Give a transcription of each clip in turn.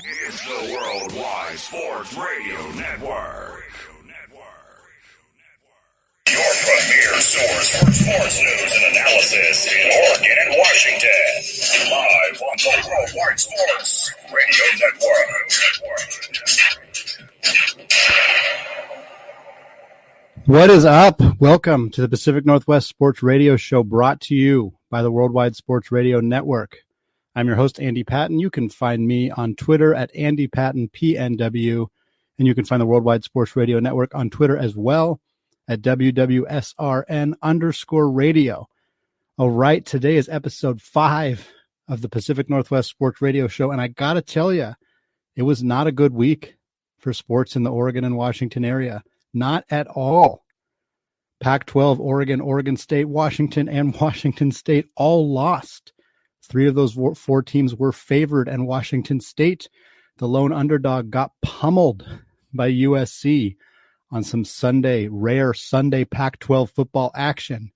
It's the Worldwide Sports Radio Network. Your premier source for sports news and analysis in Oregon and Washington. Live on the Worldwide Sports Radio Network. What is up? Welcome to the Pacific Northwest Sports Radio Show, brought to you by the Worldwide Sports Radio Network. I'm your host, Andy Patton. You can find me on Twitter at Andy Patton PNW, and you can find the Worldwide Sports Radio Network on Twitter as well at WWSRN_radio. All right, today is episode 5 of the Pacific Northwest Sports Radio Show, and I got to tell you, it was not a good week for sports in the Oregon and Washington area. Not at all. Pac-12, Oregon, Oregon State, Washington, and Washington State all lost. 3 of those 4 teams were favored, and Washington State, the lone underdog, got pummeled by USC on some rare Sunday Pac-12 football action.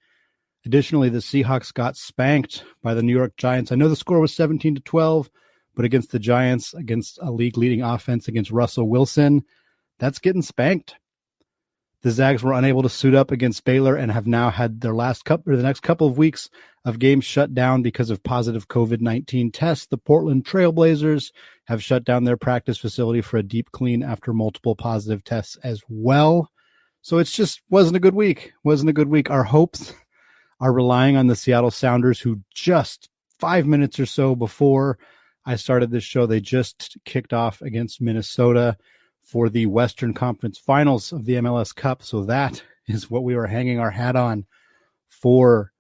Additionally, the Seahawks got spanked by the New York Giants. I know the score was 17-12, but against the Giants, against a league-leading offense, against Russell Wilson, that's getting spanked. The Zags were unable to suit up against Baylor and have now had their the next couple of weeks of games shut down because of positive COVID-19 tests. The Portland Trailblazers have shut down their practice facility for a deep clean after multiple positive tests as well. So it's just wasn't a good week. Our hopes are relying on the Seattle Sounders, who just 5 minutes or so before I started this show, they just kicked off against Minnesota for the Western Conference Finals of the MLS Cup. So that is what we were hanging our hat on for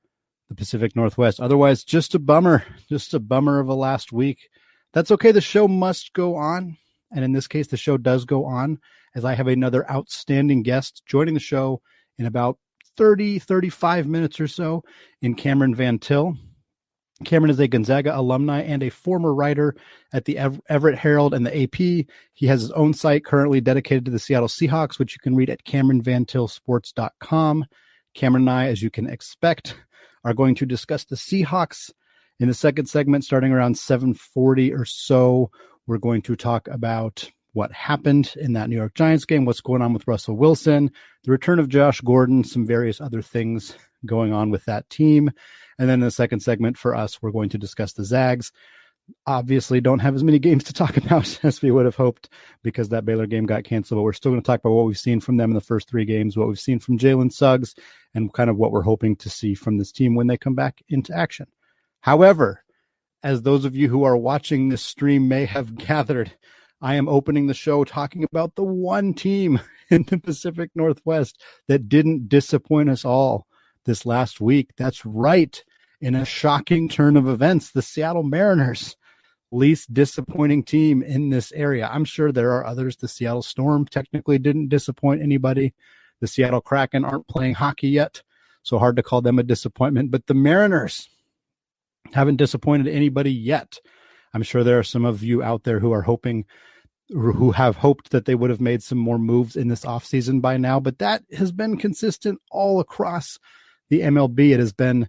the Pacific Northwest. Otherwise, just a bummer of a last week. That's okay. The show must go on. And in this case, the show does go on, as I have another outstanding guest joining the show in about 35 minutes or so in Cameron Van Til. Cameron is a Gonzaga alumni and a former writer at the Everett Herald and the AP. He has his own site currently dedicated to the Seattle Seahawks, which you can read at CameronVanTilSports.com. Cameron and I, as you can expect, are going to discuss the Seahawks in the second segment, starting around 7:40 or so. We're going to talk about what happened in that New York Giants game, what's going on with Russell Wilson, the return of Josh Gordon, some various other things going on with that team. And then in the second segment for us, we're going to discuss the Zags. Obviously don't have as many games to talk about as we would have hoped because that Baylor game got canceled, but we're still going to talk about what we've seen from them in the first 3 games, what we've seen from Jalen Suggs, and kind of what we're hoping to see from this team when they come back into action. However, as those of you who are watching this stream may have gathered, I am opening the show talking about the one team in the Pacific Northwest that didn't disappoint us all this last week. That's right. In a shocking turn of events, the Seattle Mariners, least disappointing team in this area. I'm sure there are others. The Seattle Storm technically didn't disappoint anybody. The Seattle Kraken aren't playing hockey yet, so hard to call them a disappointment. But the Mariners haven't disappointed anybody yet. I'm sure there are some of you out there who have hoped that they would have made some more moves in this offseason by now, but that has been consistent all across the MLB. It has been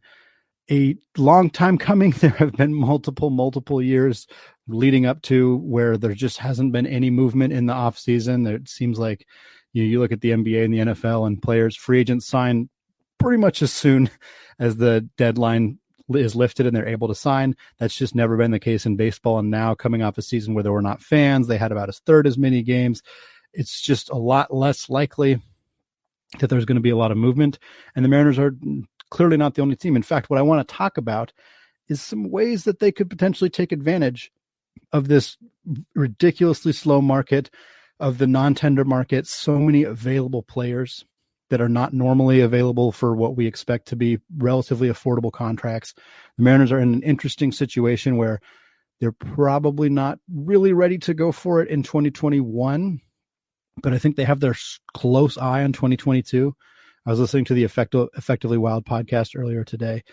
a long time coming. There have been multiple years leading up to where there just hasn't been any movement in the offseason. It seems like you look at the NBA and the NFL, and players, free agents sign pretty much as soon as the deadline is lifted and they're able to sign. That's just never been the case in baseball. And now, coming off a season where there were not fans, they had about a third as many games. It's just a lot less likely that there's going to be a lot of movement. And the Mariners are clearly not the only team. In fact, what I want to talk about is some ways that they could potentially take advantage of this ridiculously slow market, of the non-tender market, so many available players that are not normally available for what we expect to be relatively affordable contracts. The Mariners are in an interesting situation where they're probably not really ready to go for it in 2021, but I think they have their close eye on 2022. I was listening to the Effectively Wild podcast earlier today,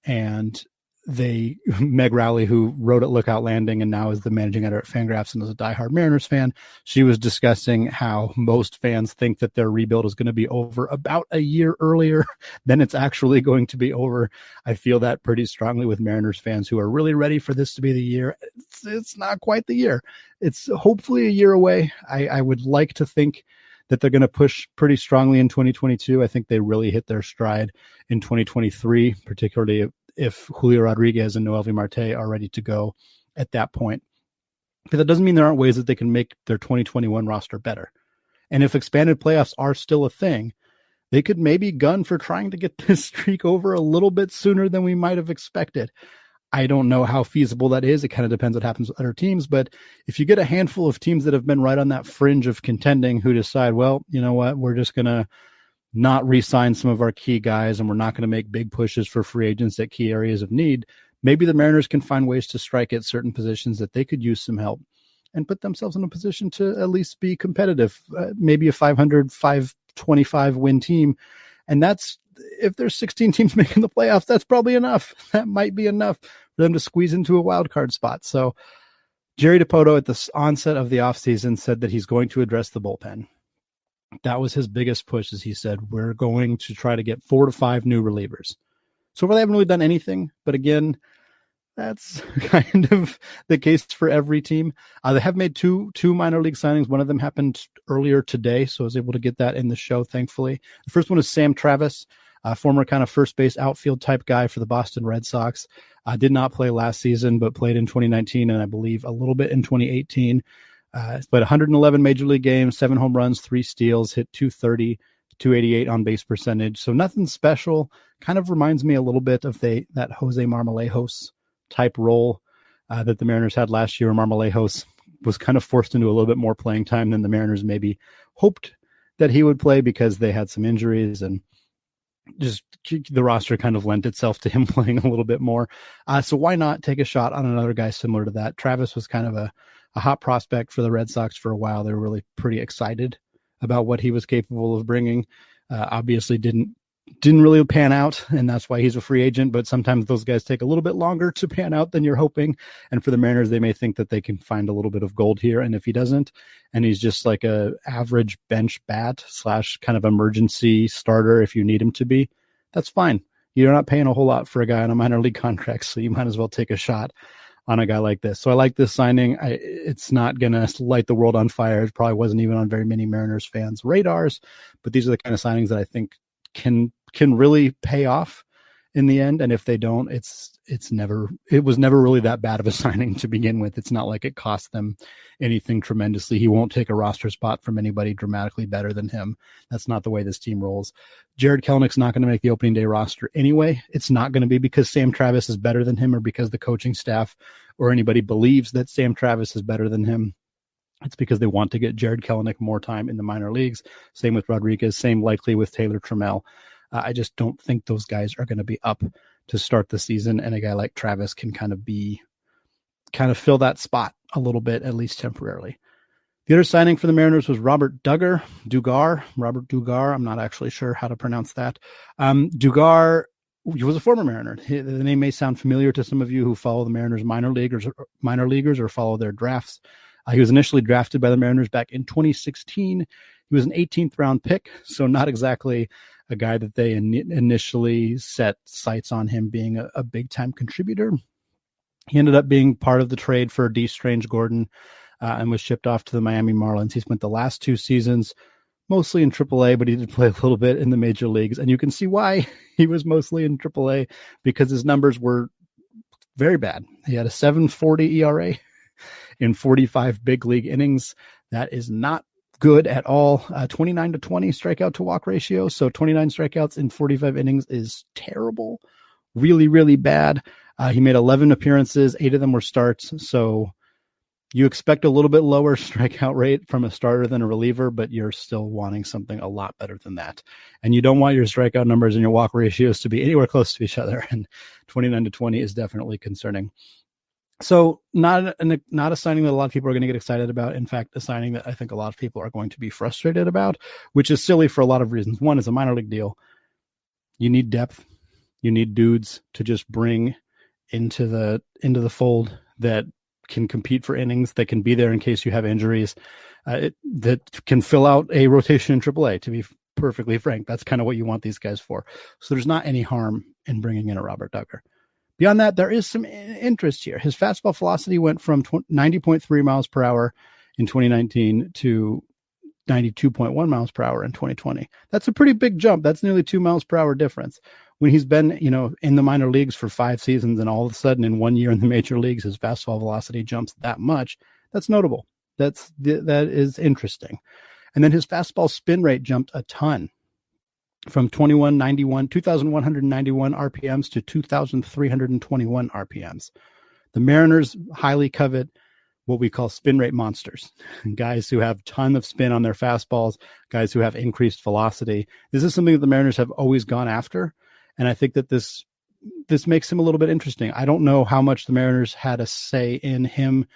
and Meg Rowley, who wrote at Lookout Landing and now is the managing editor at Fangraphs and is a diehard Mariners fan, she was discussing how most fans think that their rebuild is going to be over about a year earlier than it's actually going to be over. I feel that pretty strongly with Mariners fans who are really ready for this to be the year. It's not quite the year. It's hopefully a year away. I would like to think that they're going to push pretty strongly in 2022. I think they really hit their stride in 2023, particularly if Julio Rodriguez and Noelvi Marte are ready to go at that point. But that doesn't mean there aren't ways that they can make their 2021 roster better. And if expanded playoffs are still a thing, they could maybe gun for trying to get this streak over a little bit sooner than we might have expected. I don't know how feasible that is. It kind of depends what happens with other teams. But if you get a handful of teams that have been right on that fringe of contending who decide, well, you know what, we're just going to not re-sign some of our key guys and we're not going to make big pushes for free agents at key areas of need, maybe the Mariners can find ways to strike at certain positions that they could use some help and put themselves in a position to at least be competitive, maybe a 500, 525 win team. And that's, if there's 16 teams making the playoffs, that's probably enough. That might be enough for them to squeeze into a wild card spot. So Jerry Dipoto at the onset of the offseason said that he's going to address the bullpen. That was his biggest push, as he said, we're going to try to get 4 to 5 new relievers. So far, they haven't really done anything. But again, that's kind of the case for every team. They have made two minor league signings. One of them happened earlier today, so I was able to get that in the show, thankfully. The first one is Sam Travis, former kind of first base outfield type guy for the Boston Red Sox. Did not play last season, but played in 2019 and I believe a little bit in 2018. Played 111 major league games, 7 home runs, 3 steals, hit 230, 288 on base percentage. So nothing special. Kind of reminds me a little bit of that Jose Marmolejos type role that the Mariners had last year. Marmolejos was kind of forced into a little bit more playing time than the Mariners maybe hoped that he would play because they had some injuries and just the roster kind of lent itself to him playing a little bit more. So why not take a shot on another guy similar to that? Travis was kind of a hot prospect for the Red Sox for a while. They were really pretty excited about what he was capable of bringing. Obviously didn't really pan out, and that's why he's a free agent. But sometimes those guys take a little bit longer to pan out than you're hoping. And for the Mariners, they may think that they can find a little bit of gold here. And if he doesn't, and he's just like a average bench bat / kind of emergency starter, if you need him to be, that's fine. You're not paying a whole lot for a guy on a minor league contract, so you might as well take a shot on a guy like this. So I like this signing. It's not going to light the world on fire. It probably wasn't even on very many Mariners fans' radars, but these are the kind of signings that I think can really pay off in the end. And if they don't, it was never really that bad of a signing to begin with. It's not like it cost them anything tremendously. He won't take a roster spot from anybody dramatically better than him. That's not the way this team rolls. Jared Kelenich's not going to make the opening day roster anyway. It's not going to be because Sam Travis is better than him or because the coaching staff or anybody believes that Sam Travis is better than him. It's because they want to get Jared Kelenic more time in the minor leagues. Same with Rodriguez, same likely with Taylor Trammell. I just don't think those guys are going to be up to start the season. And a guy like Travis can kind of fill that spot a little bit, at least temporarily. The other signing for the Mariners was Robert Dugar. I'm not actually sure how to pronounce that. Dugar, he was a former Mariner. The name may sound familiar to some of you who follow the Mariners minor leaguers or follow their drafts. He was initially drafted by the Mariners back in 2016. He was an 18th round pick, so not exactly a guy that they initially set sights on him being a big time contributor. He ended up being part of the trade for D. Strange Gordon and was shipped off to the Miami Marlins. He spent the last 2 seasons mostly in AAA, but he did play a little bit in the major leagues. And you can see why he was mostly in AAA, because his numbers were very bad. He had a 7.40 ERA in 45 big league innings. That is not good at all. 29 to 20 strikeout to walk ratio. So 29 strikeouts in 45 innings is terrible. Really, really bad. He made 11 appearances. 8 of them were starts. So you expect a little bit lower strikeout rate from a starter than a reliever, but you're still wanting something a lot better than that. And you don't want your strikeout numbers and your walk ratios to be anywhere close to each other. And 29 to 20 is definitely concerning. So not a signing that a lot of people are going to get excited about. In fact, a signing that I think a lot of people are going to be frustrated about, which is silly for a lot of reasons. One is a minor league deal. You need depth. You need dudes to just bring into the fold that can compete for innings, that can be there in case you have injuries, that can fill out a rotation in AAA, to be perfectly frank. That's kind of what you want these guys for. So there's not any harm in bringing in a Robert Duggar. Beyond that, there is some interest here. His fastball velocity went from 90.3 miles per hour in 2019 to 92.1 miles per hour in 2020. That's a pretty big jump. That's nearly 2 miles per hour difference. When he's been, in the minor leagues for 5 seasons, and all of a sudden in 1 year in the major leagues, his fastball velocity jumps that much, that's notable. That is interesting. And then his fastball spin rate jumped a ton, from 2,191 RPMs to 2,321 RPMs. The Mariners highly covet what we call spin rate monsters, guys who have a ton of spin on their fastballs, guys who have increased velocity. This is something that the Mariners have always gone after, and I think that this makes him a little bit interesting. I don't know how much the Mariners had a say in him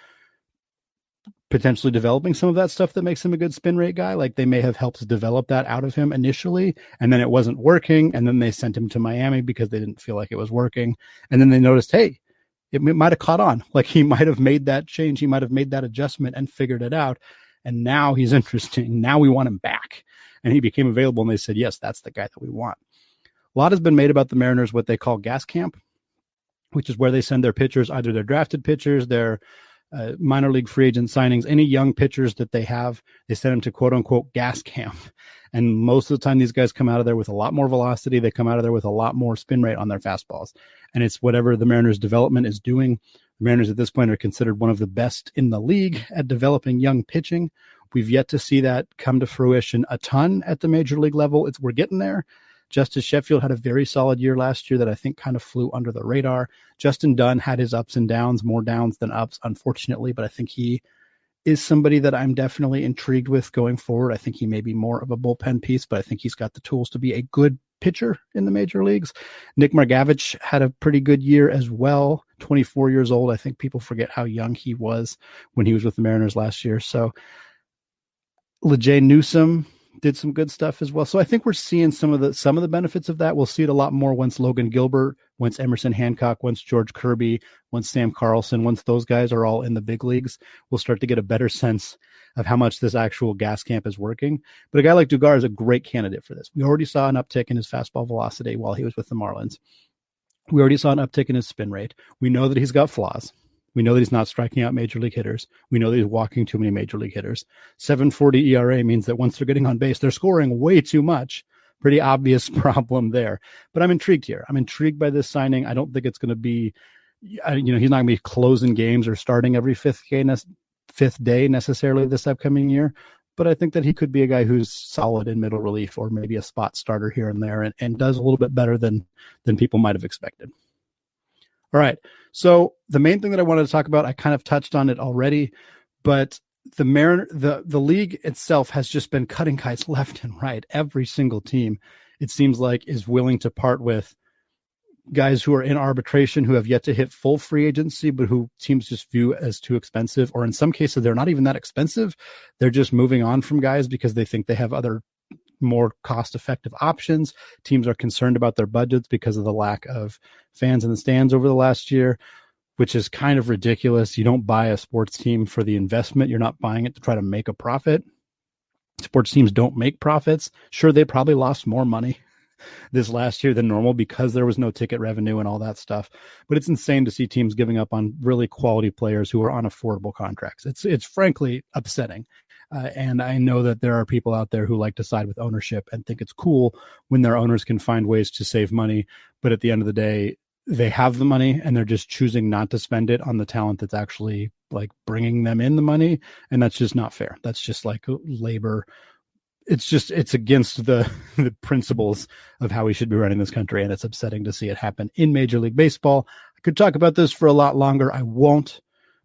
potentially developing some of that stuff that makes him a good spin rate guy. Like, they may have helped develop that out of him initially, and then it wasn't working, and then they sent him to Miami because they didn't feel like it was working, and then they noticed, hey, it might have caught on. Like, he might have made that change, he might have made that adjustment and figured it out, and now he's interesting. Now we want him back, and he became available, and they said, yes, that's the guy that we want. A lot has been made about the Mariners, what they call gas camp, which is where they send their pitchers, either their drafted pitchers, their minor league free agent signings, any young pitchers that they have, they send them to quote unquote gas camp. And most of the time, these guys come out of there with a lot more velocity. They come out of there with a lot more spin rate on their fastballs. And it's whatever the Mariners development is doing. The Mariners at this point are considered one of the best in the league at developing young pitching. We've yet to see that come to fruition a ton at the major league level. We're getting there. Justice Sheffield had a very solid year last year that I think kind of flew under the radar. Justin Dunn had his ups and downs, more downs than ups, unfortunately, but I think he is somebody that I'm definitely intrigued with going forward. I think he may be more of a bullpen piece, but I think he's got the tools to be a good pitcher in the major leagues. Nick Margavich had a pretty good year as well, 24 years old. I think people forget how young he was when he was with the Mariners last year. So Lejay Newsome did some good stuff as well. So I think we're seeing some of the benefits of that. We'll see it a lot more once Logan Gilbert, once Emerson Hancock, once George Kirby, once Sam Carlson, once those guys are all in the big leagues, we'll start to get a better sense of how much this actual gas camp is working. But a guy like Duggar is a great candidate for this. We already saw an uptick in his fastball velocity while he was with the Marlins. We already saw an uptick in his spin rate. We know that he's got flaws. We know that he's not striking out major league hitters. We know that he's walking too many major league hitters. 7.40 ERA means that once they're getting on base, they're scoring way too much. Pretty obvious problem there. But I'm intrigued here. I'm intrigued by this signing. I don't think it's going to be, he's not going to be closing games or starting every fifth day necessarily this upcoming year. But I think that he could be a guy who's solid in middle relief or maybe a spot starter here and there and does a little bit better than people might have expected. All right. So the main thing that I wanted to talk about, I kind of touched on it already, but the league itself has just been cutting guys left and right. Every single team, it seems like, is willing to part with guys who are in arbitration, who have yet to hit full free agency, but who teams just view as too expensive, or in some cases, they're not even that expensive. They're just moving on from guys because they think they have other more cost-effective options. Teams are concerned about their budgets because of the lack of fans in the stands over the last year, which is kind of ridiculous. You don't buy a sports team for the investment. You're not buying it to try to make a profit. Sports teams don't make profits. Sure, they probably lost more money this last year than normal because there was no ticket revenue and all that stuff. But it's insane to see teams giving up on really quality players who are on affordable contracts. It's frankly upsetting. And I know that there are people out there who like to side with ownership and think it's cool when their owners can find ways to save money. But at the end of the day, they have the money and they're just choosing not to spend it on the talent that's actually like bringing them in the money. And that's just not fair. That's just like labor. It's against the principles of how we should be running this country. And it's upsetting to see it happen in Major League Baseball. I could talk about this for a lot longer. I won't.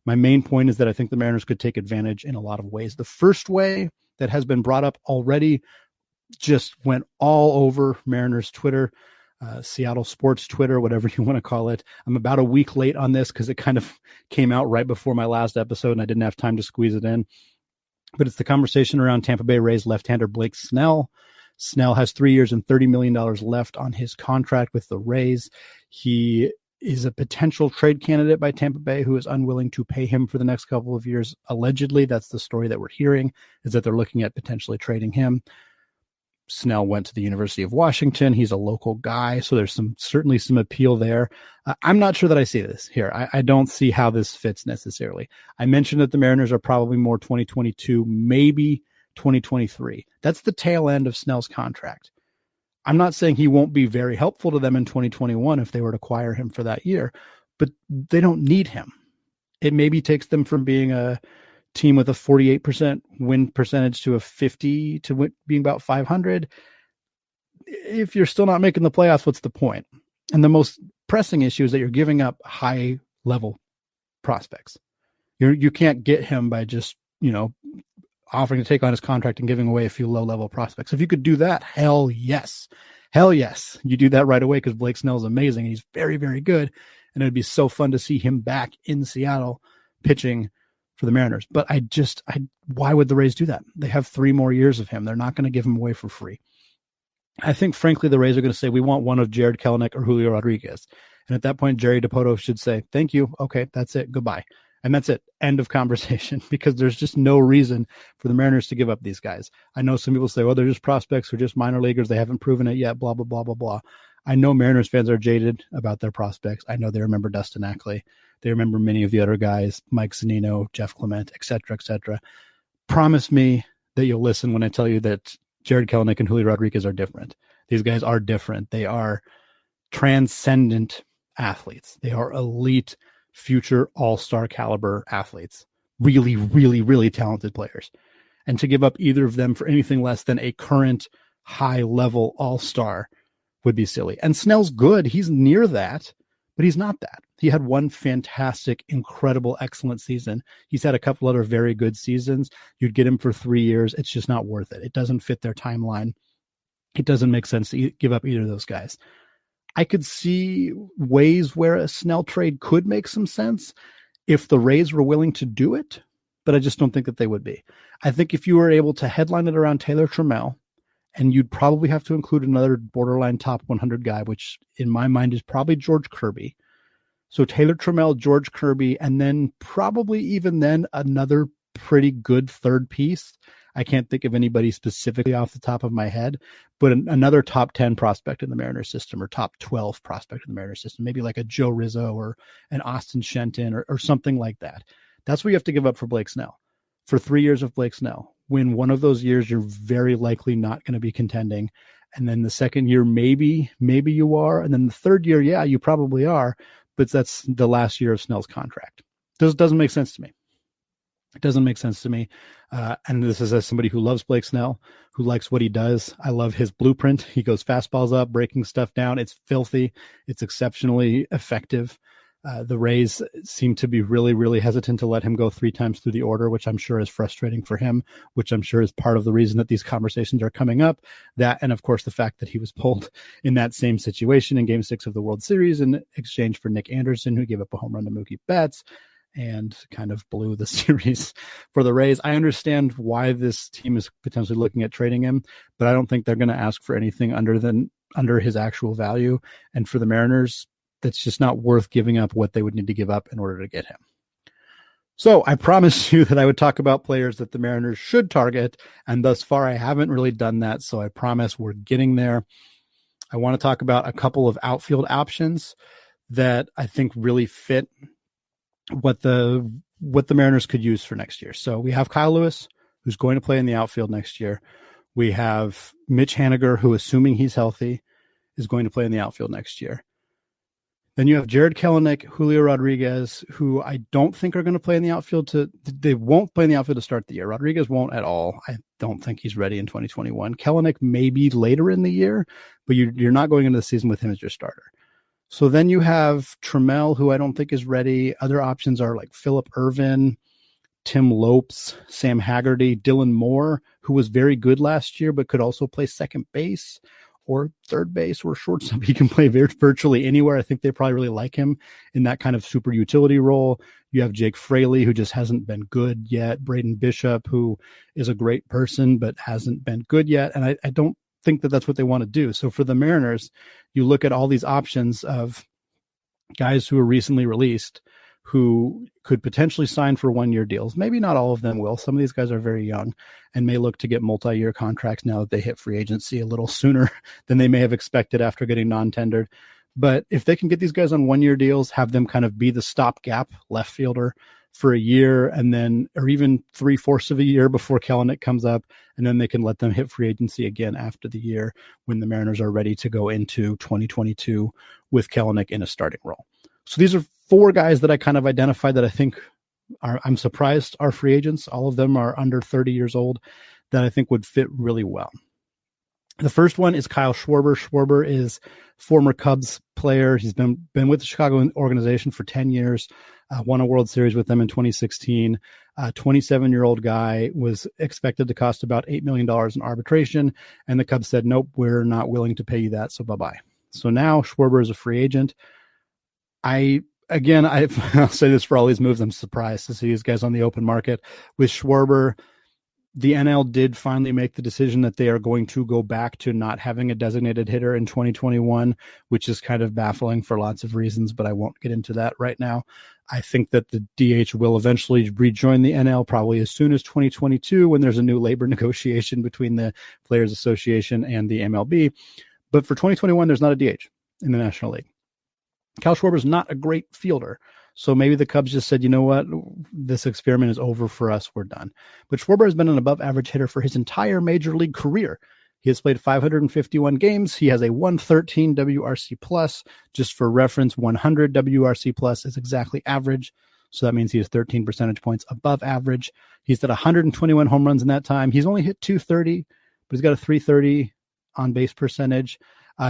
My main point is that I think the Mariners could take advantage in a lot of ways. The first way that has been brought up already just went all over Mariners Twitter, Seattle sports Twitter, whatever you want to call it. I'm about a week late on this because it kind of came out right before my last episode and I didn't have time to squeeze it in. But it's the conversation around Tampa Bay Rays left-hander Blake Snell. Snell has 3 years and $30 million left on his contract with the Rays. He is a potential trade candidate by Tampa Bay who is unwilling to pay him for the next couple of years. Allegedly, that's the story that we're hearing, is that they're looking at potentially trading him. Snell went to the University of Washington. He's a local guy, so there's certainly some appeal there. I'm not sure that I see this here. I don't see how this fits necessarily. I mentioned that the Mariners are probably more 2022, maybe 2023. That's the tail end of Snell's contract. I'm not saying he won't be very helpful to them in 2021 if they were to acquire him for that year, but they don't need him. It maybe takes them from being a team with a 48% win percentage to a 50 to being about 500. If you're still not making the playoffs, what's the point? And the most pressing issue is that you're giving up high level prospects. You can't get him by just, offering to take on his contract and giving away a few low level prospects. If you could do that, hell yes. You do that right away because Blake Snell is amazing. And he's very, very good. And it'd be so fun to see him back in Seattle pitching for the Mariners. But why would the Rays do that? They have 3 more years of him. They're not going to give him away for free. I think, frankly, the Rays are going to say, we want one of Jared Kelenic or Julio Rodriguez. And at that point, Jerry DiPoto should say, thank you. Okay, that's it. Goodbye. And that's it. End of conversation, because there's just no reason for the Mariners to give up these guys. I know some people say, well, they're just prospects or just minor leaguers. They haven't proven it yet, blah, blah, blah, blah, blah. I know Mariners fans are jaded about their prospects. I know they remember Dustin Ackley. They remember many of the other guys, Mike Zunino, Jeff Clement, et cetera, et cetera. Promise me that you'll listen when I tell you that Jared Kelenic and Julio Rodriguez are different. These guys are different. They are transcendent athletes. They are elite, future all-star caliber athletes. Really, really, really talented players. And to give up either of them for anything less than a current high-level all-star would be silly. And Snell's good. He's near that, but he's not that. He had one fantastic, incredible, excellent season. He's had a couple other very good seasons. You'd get him for 3 years. It's just not worth it. It doesn't fit their timeline. It doesn't make sense to give up either of those guys. I could see ways where a Snell trade could make some sense if the Rays were willing to do it, but I just don't think that they would be. I think if you were able to headline it around Taylor Trammell, and you'd probably have to include another borderline top 100 guy, which in my mind is probably George Kirby. So Taylor Trammell, George Kirby, and then probably even then another pretty good third piece. I can't think of anybody specifically off the top of my head, but another top 10 prospect in the Mariners system, or top 12 prospect in the Mariners system, maybe like a Joe Rizzo or an Austin Shenton or something like that. That's what you have to give up for Blake Snell, for 3 years of Blake Snell. When one of those years you're very likely not going to be contending. And then the second year, maybe you are. And then the third year, yeah, you probably are, but that's the last year of Snell's contract. This doesn't make sense to me. It doesn't make sense to me. And this is as somebody who loves Blake Snell, who likes what he does. I love his blueprint. He goes fastballs up, breaking stuff down. It's filthy. It's exceptionally effective. The Rays seem to be really, really hesitant to let him go 3 times through the order, which I'm sure is frustrating for him, which I'm sure is part of the reason that these conversations are coming up. That, and of course, the fact that he was pulled in that same situation in Game 6 of the World Series in exchange for Nick Anderson, who gave up a home run to Mookie Betts and kind of blew the series for the Rays. I understand why this team is potentially looking at trading him, but I don't think they're going to ask for anything under his actual value. And for the Mariners, that's just not worth giving up what they would need to give up in order to get him. So I promised you that I would talk about players that the Mariners should target, and thus far I haven't really done that, so I promise we're getting there. I want to talk about a couple of outfield options that I think really fit what the Mariners could use for next year. So we have Kyle Lewis, who's going to play in the outfield next year. We have Mitch Haniger, who, assuming he's healthy, is going to play in the outfield next year. Then you have Jared Kelenic, Julio Rodriguez, who I don't think are going to play in the outfield. They won't play in the outfield to start the year. Rodriguez won't at all. I don't think he's ready in 2021. Kelenic maybe later in the year, but you're not going into the season with him as your starter. So then you have Trammell, who I don't think is ready. Other options are like Phillip Ervin, Tim Lopes, Sam Haggerty, Dylan Moore, who was very good last year, but could also play second base or third base or shortstop. He can play virtually anywhere. I think they probably really like him in that kind of super utility role. You have Jake Fraley, who just hasn't been good yet. Braden Bishop, who is a great person, but hasn't been good yet. And I don't think that that's what they want to do. So for the Mariners, you look at all these options of guys who were recently released who could potentially sign for 1-year deals. Maybe not all of them will. Some of these guys are very young and may look to get multi-year contracts now that they hit free agency a little sooner than they may have expected after getting non-tendered. But if they can get these guys on 1-year deals, have them kind of be the stopgap left fielder for a year and then, or even 3/4 of a year before Kelenic comes up, and then they can let them hit free agency again after the year when the Mariners are ready to go into 2022 with Kelenic in a starting role. So these are 4 guys that I kind of identified that I think I'm surprised are free agents. All of them are under 30 years old that I think would fit really well. The first one is Kyle Schwarber. Schwarber is former Cubs player. He's been with the Chicago organization for 10 years, won a World Series with them in 2016. 27-year-old guy, was expected to cost about $8 million in arbitration, and the Cubs said, nope, we're not willing to pay you that, so bye-bye. So now Schwarber is a free agent. I'll say this for all these moves, I'm surprised to see these guys on the open market. With Schwarber, the NL did finally make the decision that they are going to go back to not having a designated hitter in 2021, which is kind of baffling for lots of reasons, but I won't get into that right now. I think that the DH will eventually rejoin the NL probably as soon as 2022 when there's a new labor negotiation between the Players Association and the MLB. But for 2021, there's not a DH in the National League. Kyle Schwarber is not a great fielder. So maybe the Cubs just said, you know what, this experiment is over for us. We're done. But Schwarber has been an above average hitter for his entire major league career. He has played 551 games. He has a 113 WRC plus. Just for reference, 100 WRC plus is exactly average. So that means he is 13 percentage points above average. He's at 121 home runs in that time. He's only hit 230, but he's got a 330 on base percentage.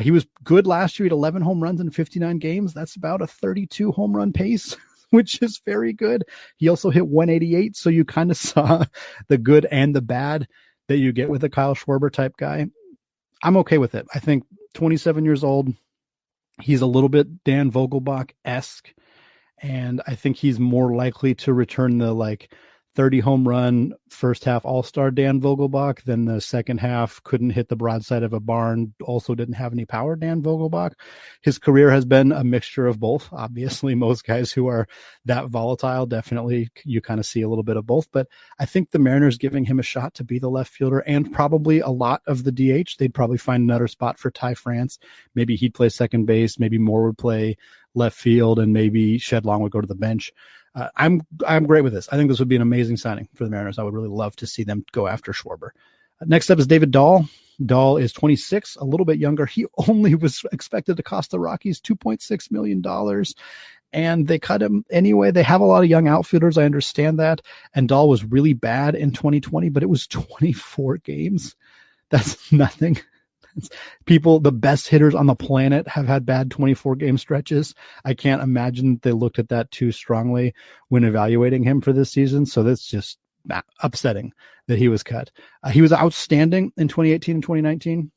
He was good last year. He had 11 home runs in 59 games. That's about a 32 home run pace, which is very good. He also hit 188. So you kind of saw the good and the bad that you get with a Kyle Schwarber type guy. I'm okay with it. I think 27 years old, he's a little bit Dan Vogelbach-esque, and I think he's more likely to return the 30 home run first half all-star Dan Vogelbach than the second half couldn't hit the broadside of a barn, also didn't have any power Dan Vogelbach. His career has been a mixture of both. Obviously, most guys who are that volatile, definitely you kind of see a little bit of both. But I think the Mariners giving him a shot to be the left fielder and probably a lot of the DH. They'd probably find another spot for Ty France. Maybe he'd play second base. Maybe Moore would play left field, and maybe Shedlong would go to the bench. I'm great with this. I think this would be an amazing signing for the Mariners. I would really love to see them go after Schwarber. Next up is David Dahl. Dahl is 26, a little bit younger. He only was expected to cost the Rockies $2.6 million, and they cut him anyway. They have a lot of young outfielders. I understand that. And Dahl was really bad in 2020, but it was 24 games. That's nothing. People, the best hitters on the planet, have had bad 24-game stretches. I can't imagine they looked at that too strongly when evaluating him for this season. So that's just upsetting that he was cut. He was outstanding in 2018 and 2019.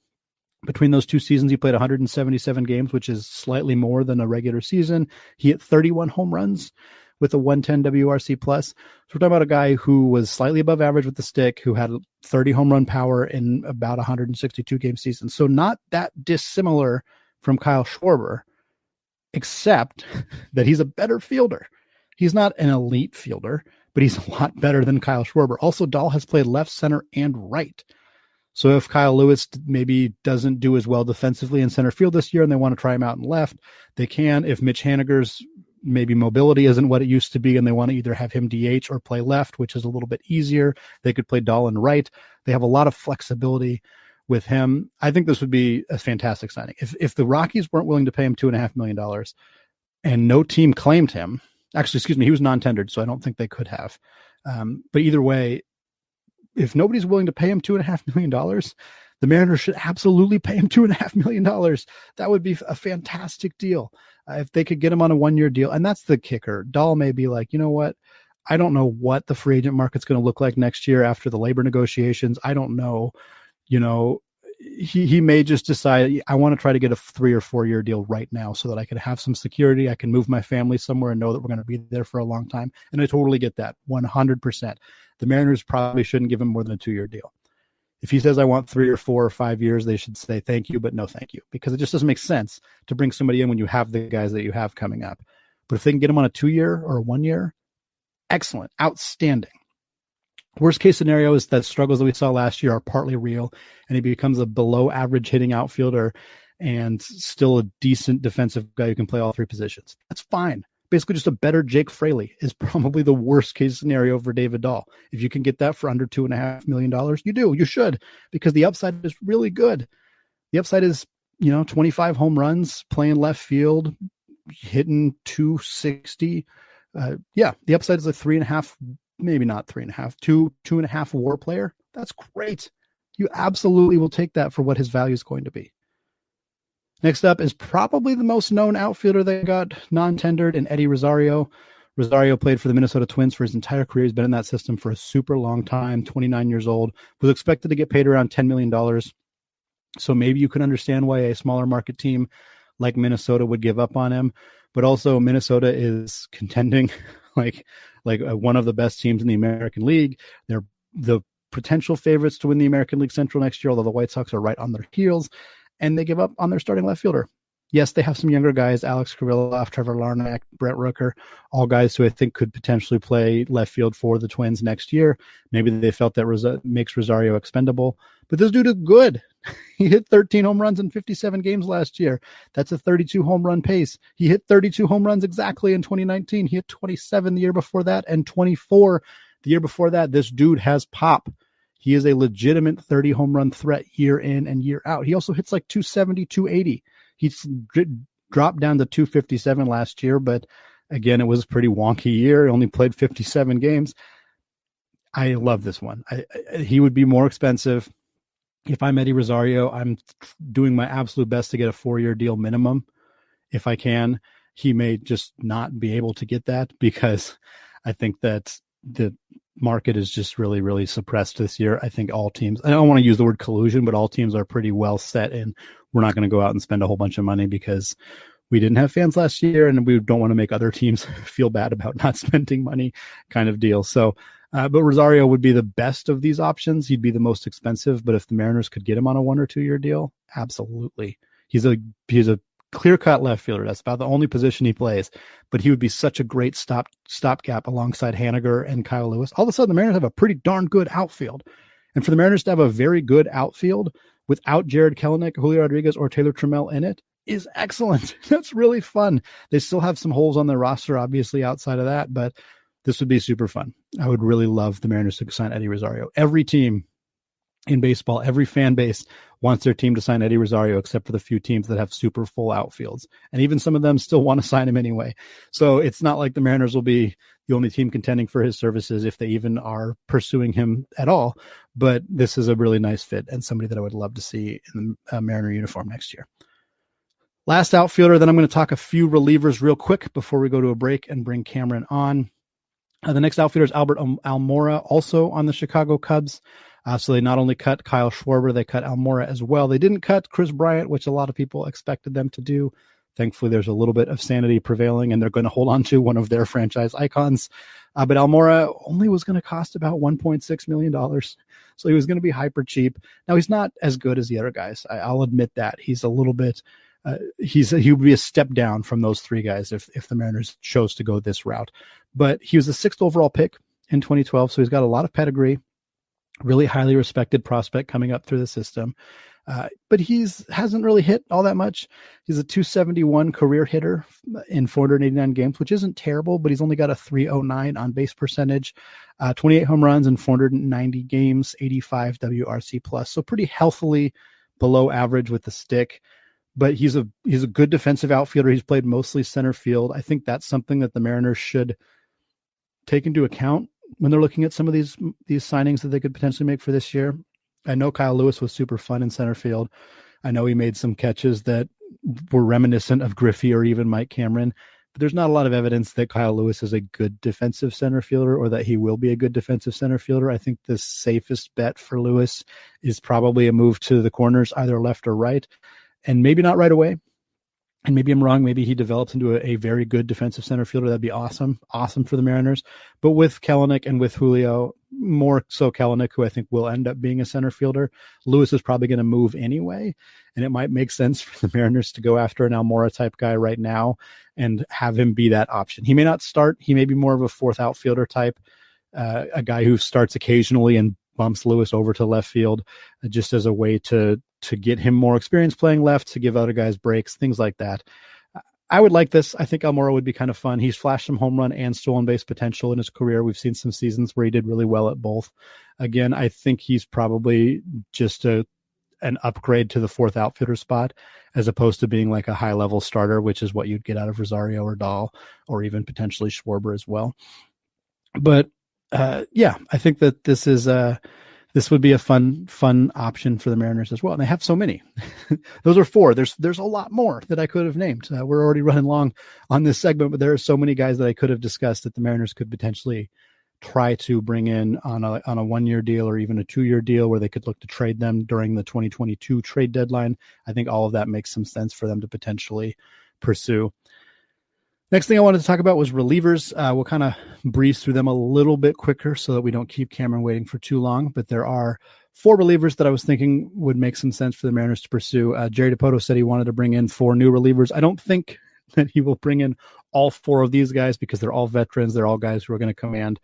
Between those two seasons, he played 177 games, which is slightly more than a regular season. He hit 31 home runs with a 110 WRC plus. So we're talking about a guy who was slightly above average with the stick, who had 30 home run power in about 162 game season. So not that dissimilar from Kyle Schwarber, except that he's a better fielder. He's not an elite fielder, but he's a lot better than Kyle Schwarber. Also, Dahl has played left, center, and right. So if Kyle Lewis maybe doesn't do as well defensively in center field this year and they want to try him out in left, they can. If Mitch Haniger's maybe mobility isn't what it used to be and they want to either have him DH or play left, which is a little bit easier, they could play Dahl in right. They have a lot of flexibility with him. I think this would be a fantastic signing. If the Rockies weren't willing to pay him $2.5 million and no team claimed him, he was non-tendered, so I don't think they could have. But either way, if nobody's willing to pay him $2.5 million, the Mariners should absolutely pay him $2.5 million. That would be a fantastic deal if they could get him on a 1-year deal. And that's the kicker. Dahl may be like, you know what? I don't know what the free agent market's going to look like next year after the labor negotiations. I don't know. He may just decide, I want to try to get a 3 or 4 year deal right now so that I can have some security. I can move my family somewhere and know that we're going to be there for a long time. And I totally get that 100%. The Mariners probably shouldn't give him more than a 2-year deal. If he says, I want 3 or 4 or 5 years, they should say thank you, but no thank you, because it just doesn't make sense to bring somebody in when you have the guys that you have coming up. But if they can get him on a 2-year or a 1-year, excellent, outstanding. Worst case scenario is that struggles that we saw last year are partly real, and he becomes a below average hitting outfielder and still a decent defensive guy who can play all 3 positions. That's fine. Basically just a better Jake Fraley is probably the worst case scenario for David Dahl. If you can get that for under $2.5 million, you should, because the upside is really good. The upside is, 25 home runs, playing left field, hitting 260. The upside is a 3.5, maybe not 3.5, 2.5 WAR player. That's great. You absolutely will take that for what his value is going to be. Next up is probably the most known outfielder that got non-tendered, in Eddie Rosario. Rosario played for the Minnesota Twins for his entire career. He's been in that system for a super long time, 29 years old, was expected to get paid around $10 million. So maybe you can understand why a smaller market team like Minnesota would give up on him. But also Minnesota is contending like one of the best teams in the American League. They're the potential favorites to win the American League Central next year, although the White Sox are right on their heels. And they give up on their starting left fielder. Yes, they have some younger guys, Alex Kirilloff, Trevor Larnach, Brett Rooker, all guys who I think could potentially play left field for the Twins next year. Maybe they felt that makes Rosario expendable. But this dude is good. He hit 13 home runs in 57 games last year. That's a 32 home run pace. He hit 32 home runs exactly in 2019. He hit 27 the year before that and 24 the year before that. This dude has pop. He is a legitimate 30 home run threat year in and year out. He also hits like 270, 280. He's dropped down to 257 last year, but again, it was a pretty wonky year. He only played 57 games. I love this one. He would be more expensive. If I'm Eddie Rosario, I'm doing my absolute best to get a 4-year deal minimum if I can. He may just not be able to get that because I think that the market is just really, really suppressed this year. I think all teams, I don't want to use the word collusion, but all teams are pretty well set, and we're not going to go out and spend a whole bunch of money because we didn't have fans last year and we don't want to make other teams feel bad about not spending money kind of deal. So, but Rosario would be the best of these options. He'd be the most expensive, but if the Mariners could get him on a 1 or 2 year deal, absolutely. He's a clear-cut left fielder. That's about the only position he plays, but he would be such a great stopgap alongside Haniger and Kyle Lewis. All of a sudden, the Mariners have a pretty darn good outfield. And for the Mariners to have a very good outfield without Jared Kelenic, Julio Rodriguez, or Taylor Trammell in it is excellent. That's really fun. They still have some holes on their roster, obviously, outside of that, but this would be super fun. I would really love the Mariners to sign Eddie Rosario. Every team in baseball, every fan base wants their team to sign Eddie Rosario, except for the few teams that have super full outfields. And even some of them still want to sign him anyway. So it's not like the Mariners will be the only team contending for his services if they even are pursuing him at all. But this is a really nice fit and somebody that I would love to see in the Mariner uniform next year. Last outfielder, then I'm going to talk a few relievers real quick before we go to a break and bring Cameron on. The next outfielder is Albert Almora, also on the Chicago Cubs. So they not only cut Kyle Schwarber, they cut Almora as well. They didn't cut Chris Bryant, which a lot of people expected them to do. Thankfully, there's a little bit of sanity prevailing, and they're going to hold on to one of their franchise icons. But Almora only was going to cost about $1.6 million. So he was going to be hyper cheap. Now, he's not as good as the other guys. I'll admit that. He's a little bit he would be a step down from those 3 guys if the Mariners chose to go this route. But he was the 6th overall pick in 2012, so he's got a lot of pedigree. Really highly respected prospect coming up through the system. But hasn't really hit all that much. He's a 271 career hitter in 489 games, which isn't terrible, but he's only got a 309 on base percentage, 28 home runs in 490 games, 85 WRC plus. So pretty healthily below average with the stick, but he's a good defensive outfielder. He's played mostly center field. I think that's something that the Mariners should take into account when they're looking at some of these signings that they could potentially make for this year. I know Kyle Lewis was super fun in center field. I know he made some catches that were reminiscent of Griffey or even Mike Cameron, but there's not a lot of evidence that Kyle Lewis is a good defensive center fielder or that he will be a good defensive center fielder. I think the safest bet for Lewis is probably a move to the corners, either left or right, and maybe not right away. And maybe I'm wrong. Maybe he develops into a very good defensive center fielder. That'd be awesome. Awesome for the Mariners. But with Kelenic and with Julio, more so Kelenic, who I think will end up being a center fielder, Lewis is probably going to move anyway. And it might make sense for the Mariners to go after an Almora type guy right now and have him be that option. He may not start. He may be more of a fourth outfielder type, a guy who starts occasionally and bumps Lewis over to left field just as a way to get him more experience playing left, to give other guys breaks, things like that. I would like this. I think Almora would be kind of fun. He's flashed some home run and stolen base potential in his career. We've seen some seasons where he did really well at both. Again, I think he's probably just an upgrade to the fourth outfielder spot as opposed to being like a high level starter, which is what you'd get out of Rosario or Dahl or even potentially Schwarber as well. But yeah, I think that this would be a fun option for the Mariners as well. And they have so many. Those are four. There's a lot more that I could have named. We're already running long on this segment, but there are so many guys that I could have discussed that the Mariners could potentially try to bring in on a 1-year deal or even a 2-year deal where they could look to trade them during the 2022 trade deadline. I think all of that makes some sense for them to potentially pursue. Next thing I wanted to talk about was relievers. We'll kind of breeze through them a little bit quicker so that we don't keep Cameron waiting for too long. But there are 4 relievers that I was thinking would make some sense for the Mariners to pursue. Jerry DiPoto said he wanted to bring in 4 new relievers. I don't think that he will bring in all 4 of these guys because they're all veterans. They're all guys who are going to command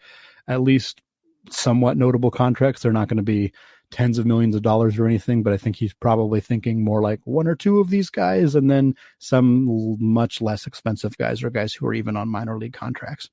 at least somewhat notable contracts. They're not going to be tens of millions of dollars or anything, but I think he's probably thinking more like 1 or 2 of these guys and then some much less expensive guys or guys who are even on minor league contracts.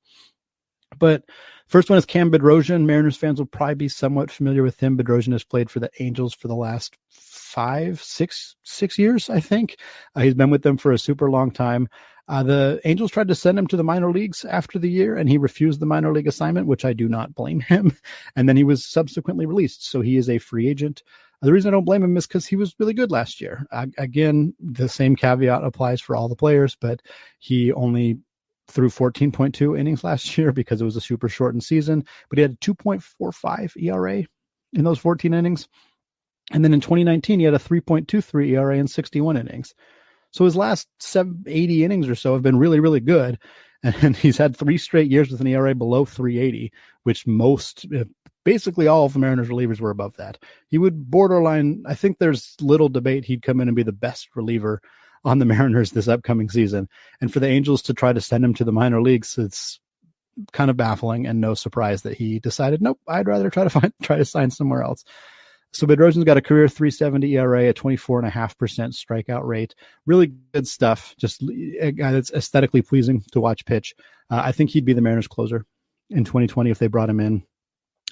But first one is Cam Bedrosian. Mariners fans will probably be somewhat familiar with him. Bedrosian has played for the Angels for the last 6 years, I think. He's been with them for a super long time. The Angels tried to send him to the minor leagues after the year, and he refused the minor league assignment, which I do not blame him. And then he was subsequently released, so he is a free agent. The reason I don't blame him is because he was really good last year. Again, the same caveat applies for all the players, but he only threw 14.2 innings last year because it was a super shortened season, but he had a 2.45 ERA in those 14 innings. And then in 2019, he had a 3.23 ERA in 61 innings. So his last 80 innings or so have been really, really good. And he's had 3 straight years with an ERA below 380, which basically all of the Mariners relievers were above that. He would borderline, I think there's little debate he'd come in and be the best reliever on the Mariners this upcoming season. And for the Angels to try to send him to the minor leagues, it's kind of baffling and no surprise that he decided, nope, I'd rather try to sign somewhere else. So Bedrosian's got a career 3.70 ERA, a 24.5% strikeout rate. Really good stuff. Just a guy that's aesthetically pleasing to watch pitch. I think he'd be the Mariners closer in 2020 if they brought him in.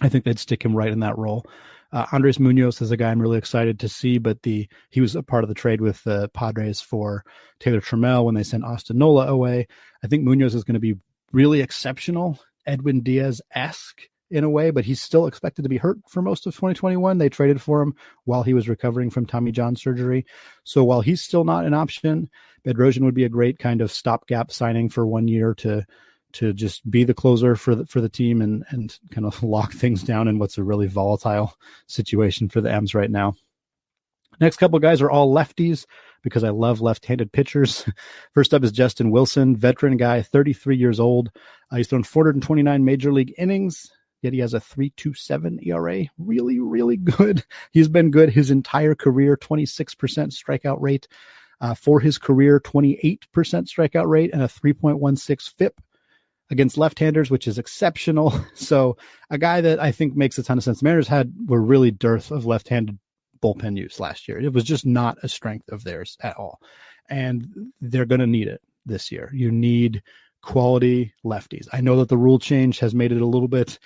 I think they'd stick him right in that role. Andres Munoz is a guy I'm really excited to see, but he was a part of the trade with the Padres for Taylor Trammell when they sent Austin Nola away. I think Munoz is going to be really exceptional, Edwin Diaz-esque in a way, but he's still expected to be hurt for most of 2021. They traded for him while he was recovering from Tommy John surgery. So while he's still not an option, Bedrosian would be a great kind of stopgap signing for 1 year to just be the closer for the team and kind of lock things down in what's a really volatile situation for the M's right now. Next couple of guys are all lefties because I love left-handed pitchers. First up is Justin Wilson, veteran guy, 33 years old. He's thrown 429 major league innings, yet he has a 3.27 ERA. Really, really good. He's been good his entire career, 26% strikeout rate. For his career, 28% strikeout rate and a 3.16 FIP against left-handers, which is exceptional. So a guy that I think makes a ton of sense. The Mariners were really dearth of left-handed bullpen use last year. It was just not a strength of theirs at all. And they're going to need it this year. You need quality lefties. I know that the rule change has made it a little bit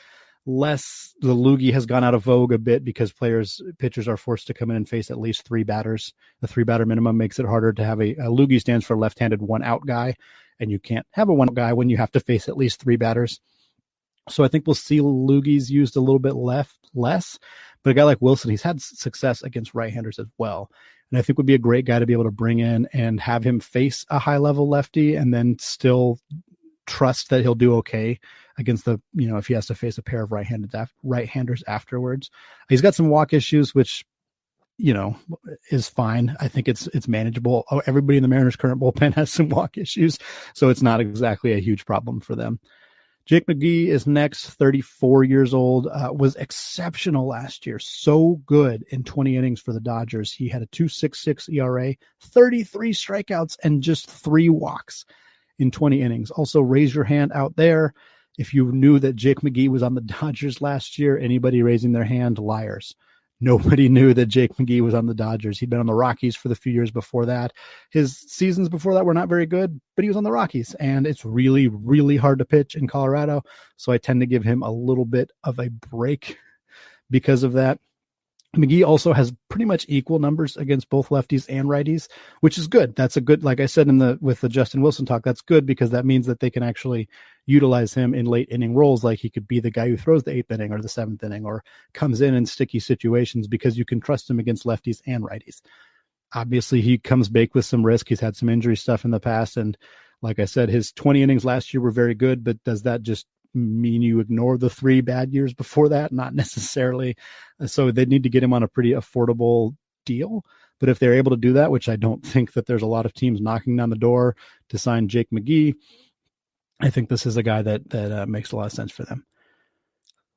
less. The loogie has gone out of vogue a bit because pitchers are forced to come in and face at least 3 batters. The 3-batter minimum makes it harder to have a loogie stands for left-handed 1-out guy. And you can't have a 1-out guy when you have to face at least 3 batters. So I think we'll see loogies used a little bit less. But a guy like Wilson, he's had success against right-handers as well. And I think would be a great guy to be able to bring in and have him face a high-level lefty and then still trust that he'll do okay against if he has to face a pair of right-handers afterwards. He's got some walk issues, which is fine. I think it's manageable. Oh, everybody in the Mariners' current bullpen has some walk issues, so it's not exactly a huge problem for them. Jake McGee is next, 34 years old, was exceptional last year. So good in 20 innings for the Dodgers. He had a 2.66 ERA, 33 strikeouts, and just 3 walks in 20 innings. Also, raise your hand out there if you knew that Jake McGee was on the Dodgers last year. Anybody raising their hand? Liars. Nobody knew that Jake McGee was on the Dodgers. He'd been on the Rockies for the few years before that. His seasons before that were not very good, but he was on the Rockies, and it's really, really hard to pitch in Colorado. So I tend to give him a little bit of a break because of that. McGee also has pretty much equal numbers against both lefties and righties, which is good. That's a good, like I said with the Justin Wilson talk, that's good because that means that they can actually utilize him in late inning roles. Like he could be the guy who throws the 8th inning or the 7th inning or comes in sticky situations because you can trust him against lefties and righties. Obviously, he comes baked with some risk. He's had some injury stuff in the past. And like I said, his 20 innings last year were very good, but does that just mean you ignore the 3 bad years before that? Not necessarily. So they need to get him on a pretty affordable deal. But if they're able to do that, which I don't think that there's a lot of teams knocking down the door to sign Jake McGee, I think this is a guy that makes a lot of sense for them.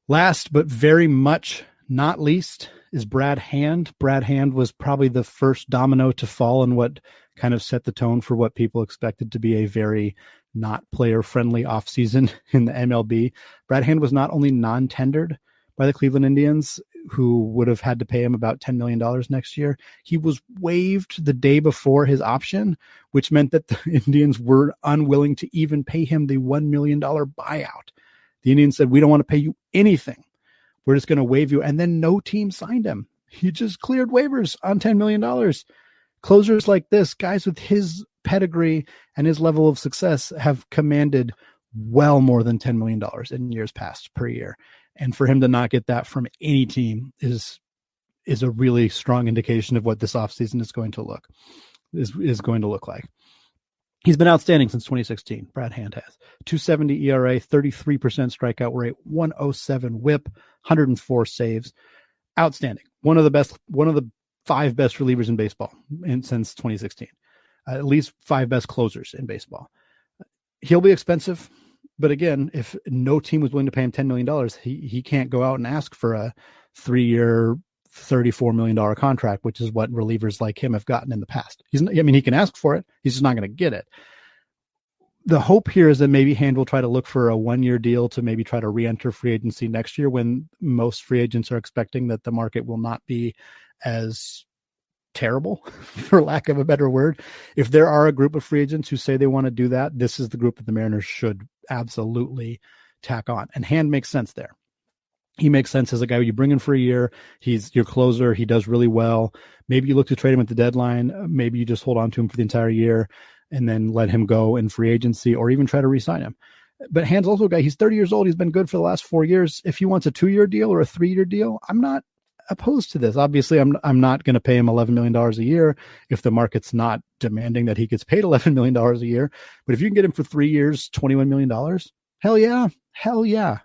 Last, but very much not least, is Brad Hand. Brad Hand was probably the first domino to fall in what kind of set the tone for what people expected to be a very not player-friendly offseason in the MLB. Brad Hand was not only non-tendered by the Cleveland Indians, who would have had to pay him about $10 million next year. He was waived the day before his option, which meant that the Indians were unwilling to even pay him the $1 million buyout. The Indians said, we don't want to pay you anything. We're just going to waive you. And then no team signed him. He just cleared waivers on $10 million. Closers like this, guys with his pedigree and his level of success, have commanded well more than $10 million in years past per year. And for him to not get that from any team is a really strong indication of what this offseason is going to look like. He's been outstanding since 2016. Brad Hand has 2.70 ERA, 33% strikeout rate, 107 WHIP, 104 saves. Outstanding. One of the 5 best relievers in baseball since 2016. At least 5 best closers in baseball. He'll be expensive, but again, if no team was willing to pay him $10 million, he can't go out and ask for a 3-year, $34 million contract, which is what relievers like him have gotten in the past. He can ask for it. He's just not going to get it. The hope here is that maybe Hand will try to look for a 1-year deal to maybe try to re-enter free agency next year, when most free agents are expecting that the market will not be as terrible, for lack of a better word. If there are a group of free agents who say they want to do that, this is the group that the Mariners should absolutely tack on. And Hand makes sense there. He makes sense as a guy who you bring in for a year. He's your closer. He does really well. Maybe you look to trade him at the deadline. Maybe you just hold on to him for the entire year and then let him go in free agency, or even try to re-sign him. But Hand's also a guy, he's 30 years old. He's been good for the last 4 years. If he wants a 2-year deal or a 3-year deal, I'm not opposed to this. Obviously, I'm not going to pay him $11 million a year if the market's not demanding that he gets paid $11 million a year. But if you can get him for 3 years, $21 million, hell yeah.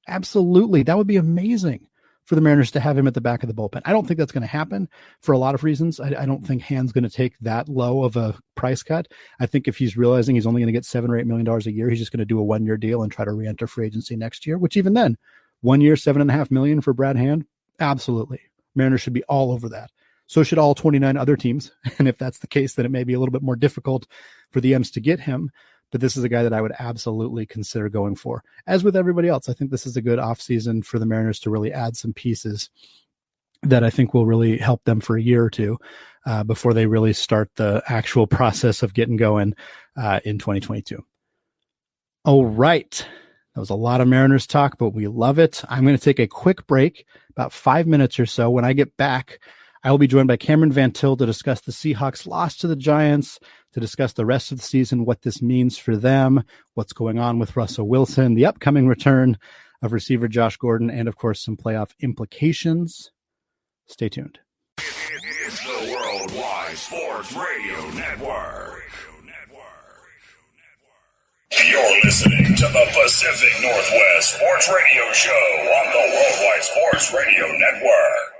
Absolutely. That would be amazing for the Mariners to have him at the back of the bullpen. I don't think that's going to happen for a lot of reasons. I don't think Hand's going to take that low of a price cut. I think if he's realizing he's only going to get $7 or $8 million a year, he's just going to do a 1-year deal and try to re-enter free agency next year, which even then, 1 year, $7.5 million for Brad Hand. Absolutely. Mariners should be all over that. So should all 29 other teams. And if that's the case, then it may be a little bit more difficult for the M's to get him. But this is a guy that I would absolutely consider going for. As with everybody else, I think this is a good offseason for the Mariners to really add some pieces that I think will really help them for a year or two before they really start the actual process of getting going in 2022. All right. That was a lot of Mariners talk, but we love it. I'm going to take a quick break, about 5 minutes or so. When I get back, I will be joined by Cameron Van Til to discuss the Seahawks' loss to the Giants, to discuss the rest of the season, what this means for them, what's going on with Russell Wilson, the upcoming return of receiver Josh Gordon, and, of course, some playoff implications. Stay tuned. It's the Worldwide Sports Radio Network. You're listening to the Pacific Northwest Sports Radio Show on the Worldwide Sports Radio Network.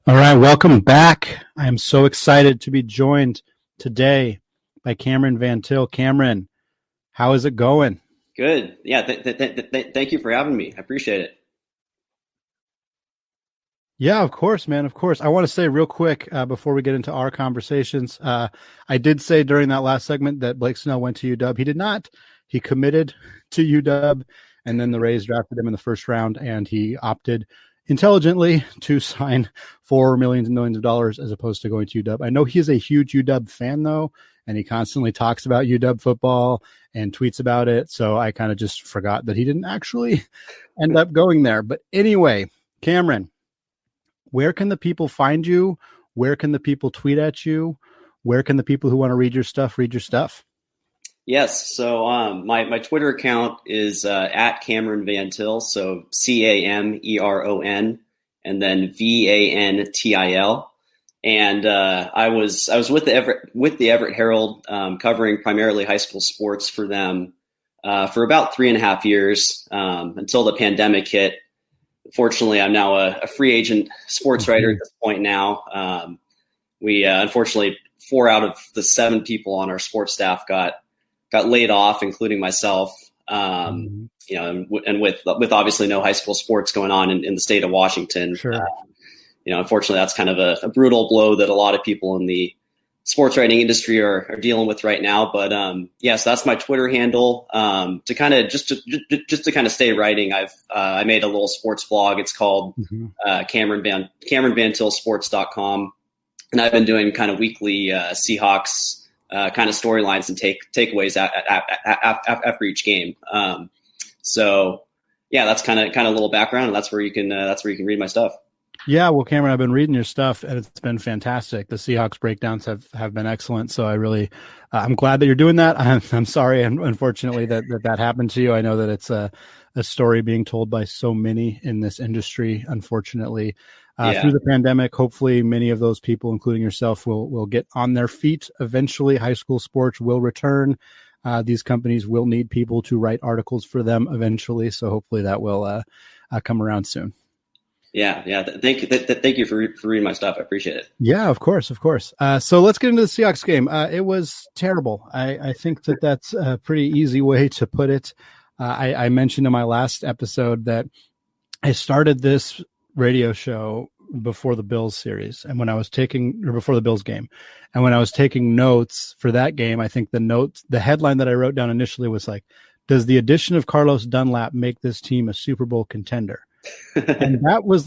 All right, welcome back. I am so excited to be joined today by Cameron Van Til. Cameron, how is it going? Good. Yeah. Thank you for having me. I appreciate it. Yeah, of course, man. Of course. I want to say real quick before we get into our conversations. I did say during that last segment that Blake Snell went to UW. He did not. He committed to UW, and then the Rays drafted him in the first round, and he opted intelligently to sign for millions and millions of dollars as opposed to going to UW. I know he's a huge UW fan, though, and he constantly talks about UW football and tweets about it. So I kind of just forgot that he didn't actually end up going there. But anyway, Cameron, where can the people find you? Where can the people tweet at you? Where can the people who want to read your stuff read your stuff? Yes. So my Twitter account is at Cameron Van Til. So CAMERON and then VANTIL. And I was with the Everett Herald, covering primarily high school sports for them for about 3.5 years until the pandemic hit. Fortunately, I'm now a free agent sports writer at this point now. We unfortunately 4 out of the 7 people on our sports staff got laid off, including myself. And with obviously no high school sports going on in the state of Washington. Sure. Unfortunately, that's kind of a brutal blow that a lot of people in the sports writing industry are dealing with right now. But so that's my Twitter handle. To kind of just to kind of stay writing, I made a little sports blog. It's called CameronVanTilSports.com, and I've been doing kind of weekly Seahawks kind of storylines and takeaways after each game. So yeah, that's kind of a little background, and that's where you can read my stuff. Yeah, well, Cameron, I've been reading your stuff, and it's been fantastic. The Seahawks breakdowns have been excellent. So I really, I'm glad that you're doing that. I'm sorry, unfortunately, that happened to you. I know that it's a story being told by so many in this industry, unfortunately. Through the pandemic, hopefully many of those people, including yourself, will get on their feet eventually. High school sports will return. These companies will need people to write articles for them eventually. So hopefully that will come around soon. Yeah. Thank you for reading my stuff. I appreciate it. Yeah, of course. So let's get into the Seahawks game. It was terrible. I think that's a pretty easy way to put it. I mentioned in my last episode that I started this radio show before the Bills series, and before the Bills game, and when I was taking notes for that game, I think the headline that I wrote down initially was like, "Does the addition of Carlos Dunlap make this team a Super Bowl contender?" And that was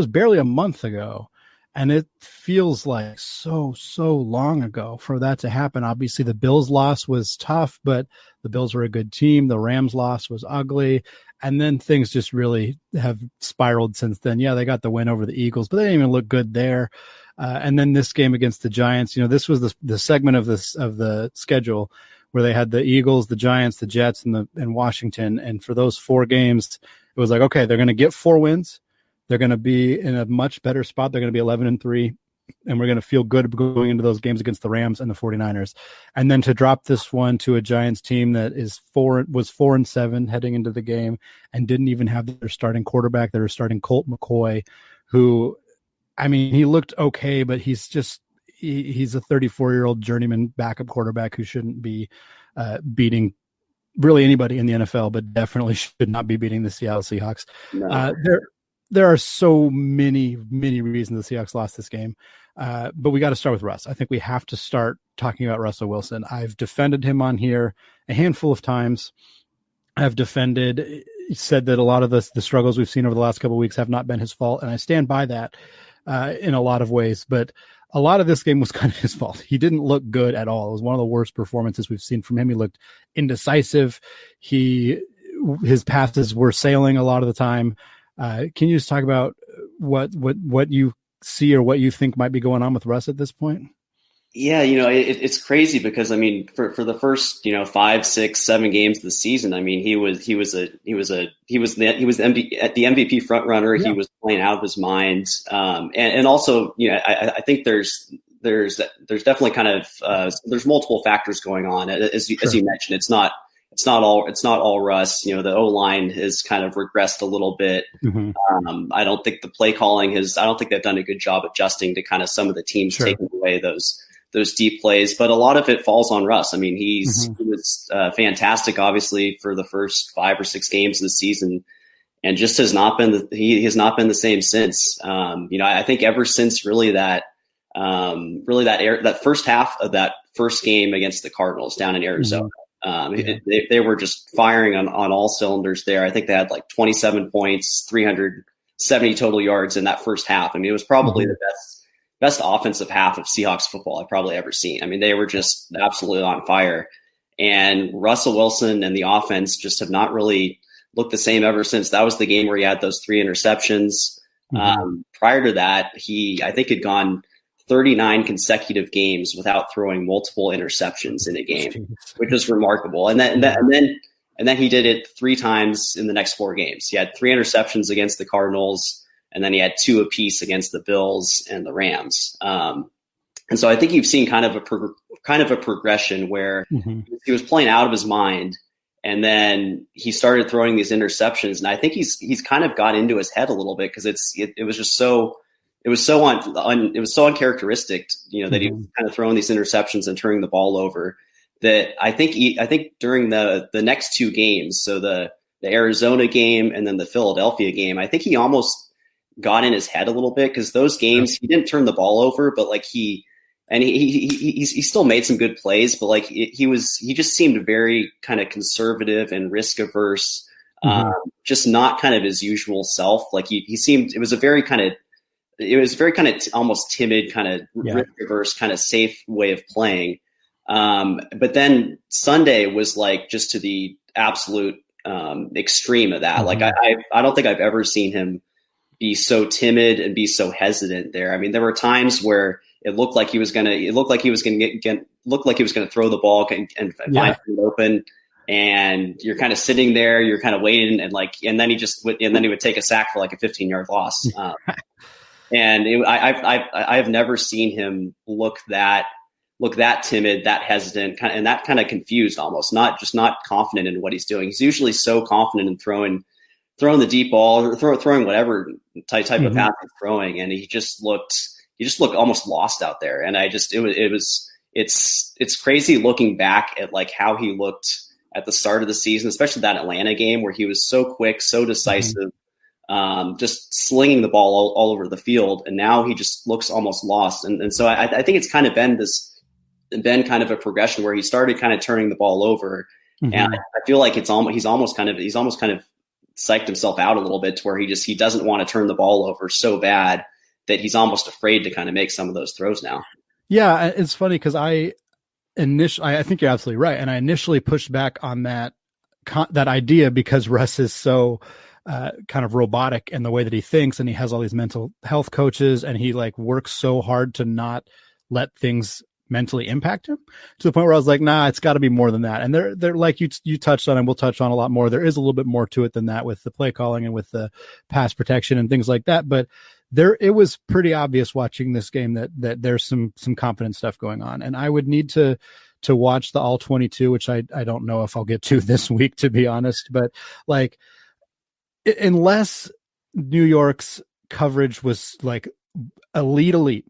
barely a month ago. And it feels like so long ago for that to happen. Obviously, the Bills loss was tough, but the Bills were a good team. The Rams loss was ugly. And then things just really have spiraled since then. Yeah, they got the win over the Eagles, but they didn't even look good there. And then this game against the Giants, this was the segment of the schedule where they had the Eagles, the Giants, the Jets, and Washington. And for those 4 games, it was like, okay, they're going to get 4 wins. They're going to be in a much better spot. They're going to be 11-3, and we're going to feel good going into those games against the Rams and the 49ers. And then to drop this one to a Giants team that was 4-7 heading into the game and didn't even have their starting quarterback. They were starting Colt McCoy, who, I mean, he looked okay, but he's a 34-year-old journeyman backup quarterback who shouldn't be beating really anybody in the NFL, but definitely should not be beating the Seattle Seahawks. No. There are so many reasons the Seahawks lost this game, but we got to start with Russ. I think we have to start talking about Russell Wilson. I've defended him on here a handful of times. I've said that a lot of the struggles we've seen over the last couple of weeks have not been his fault, and I stand by that in a lot of ways, but a lot of this game was kind of his fault. He didn't look good at all. It was one of the worst performances we've seen from him. He looked indecisive. His passes were sailing a lot of the time. Can you just talk about what you see or what you think might be going on with Russ at this point? Yeah, it's crazy because I mean, for the first 5, 6, 7 games of the season, I mean, he was the MVP front runner. Yeah. He was playing out of his mind, and also I think there's definitely kind of there's multiple factors going on as you mentioned. It's not all Russ. You know, the O-line has kind of regressed a little bit. Mm-hmm. I don't think the play calling I don't think they've done a good job adjusting to kind of some of the teams Sure. taking away those deep plays, but a lot of it falls on Russ. I mean, he was fantastic, obviously, for the first 5 or 6 games of the season, and just has not been the same since. You know, I think ever since really that first half of that first game against the Cardinals down in Arizona. They were just firing on all cylinders there. I think they had like 27 points, 370 total yards in that first half. I mean, it was probably the best offensive half of Seahawks football I've probably ever seen. I mean, they were just absolutely on fire. And Russell Wilson and the offense just have not really looked the same ever since. That was the game where he had those 3 interceptions. Prior to that, I think had gone 39 consecutive games without throwing multiple interceptions in a game, which was remarkable. And then he did it 3 times in the next 4 games. He had 3 interceptions against the Cardinals, and then he had 2 apiece against the Bills and the Rams. And so I think you've seen kind of a progression where he was playing out of his mind, and then he started throwing these interceptions. And I think he's kind of got into his head a little bit because it was just so. It was so uncharacteristic, you know, that he was kind of throwing these interceptions and turning the ball over. That I think during the next 2 games, so the Arizona game and then the Philadelphia game, I think he almost got in his head a little bit because those games he didn't turn the ball over, but like he still made some good plays, but like he just seemed very kind of conservative and risk averse, just not kind of his usual self. Like he seemed, it was very kind of almost timid, kind of risk averse, kind of safe way of playing. But then Sunday was like just to the absolute extreme of that. Like I don't think I've ever seen him be so timid and be so hesitant there. I mean, there were times where it looked like he was going to throw the ball and find it open. And you're kind of sitting there, you're kind of waiting, and then he would take a sack for like a 15-yard loss. And I have never seen him look that timid, that hesitant, and that kind of confused almost, not confident in what he's doing. He's usually so confident in throwing the deep ball or throwing whatever type of pass he's throwing, and he just looked almost lost out there. And it's crazy looking back at like how he looked at the start of the season, especially that Atlanta game where he was so quick, so decisive, just slinging the ball all over the field. And now he just looks almost lost. And so I think it's kind of been kind of a progression where he started kind of turning the ball over. And I feel like he's almost kind of psyched himself out a little bit to where he doesn't want to turn the ball over so bad that he's almost afraid to kind of make some of those throws now. Yeah, it's funny because I think you're absolutely right, and I initially pushed back on that idea because Russ is so kind of robotic in the way that he thinks, and he has all these mental health coaches, and he like works so hard to not let things mentally impact him to the point where I was like, nah, it's got to be more than that. And they're like you touched on, and we'll touch on a lot more. There is a little bit more to it than that with the play calling and with the pass protection and things like that. But it was pretty obvious watching this game that there's some confident stuff going on. And I would need to watch the all 22, which I don't know if I'll get to this week, to be honest. But like, unless New York's coverage was like elite,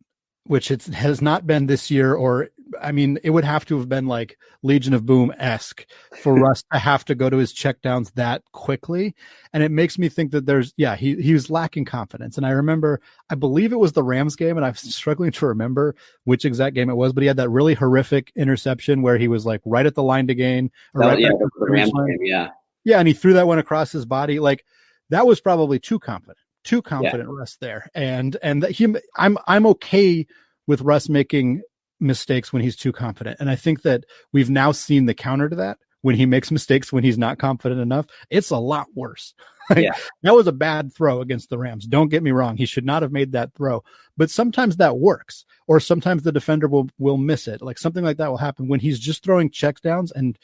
which it has not been this year, or I mean, it would have to have been like Legion of Boom-esque for Russ to have to go to his checkdowns that quickly. And it makes me think that he was lacking confidence. And I believe it was the Rams game, and I'm struggling to remember which exact game it was, but he had that really horrific interception where he was like right at the line to gain. The Rams game, yeah. Yeah, and he threw that one across his body. Like, that was probably too confident Russ there. And I'm okay with Russ making mistakes when he's too confident. And I think that we've now seen the counter to that. When he makes mistakes, when he's not confident enough, it's a lot worse. That was a bad throw against the Rams. Don't get me wrong. He should not have made that throw, but sometimes that works, or sometimes the defender will miss it. Like something like that will happen when he's just throwing checkdowns, and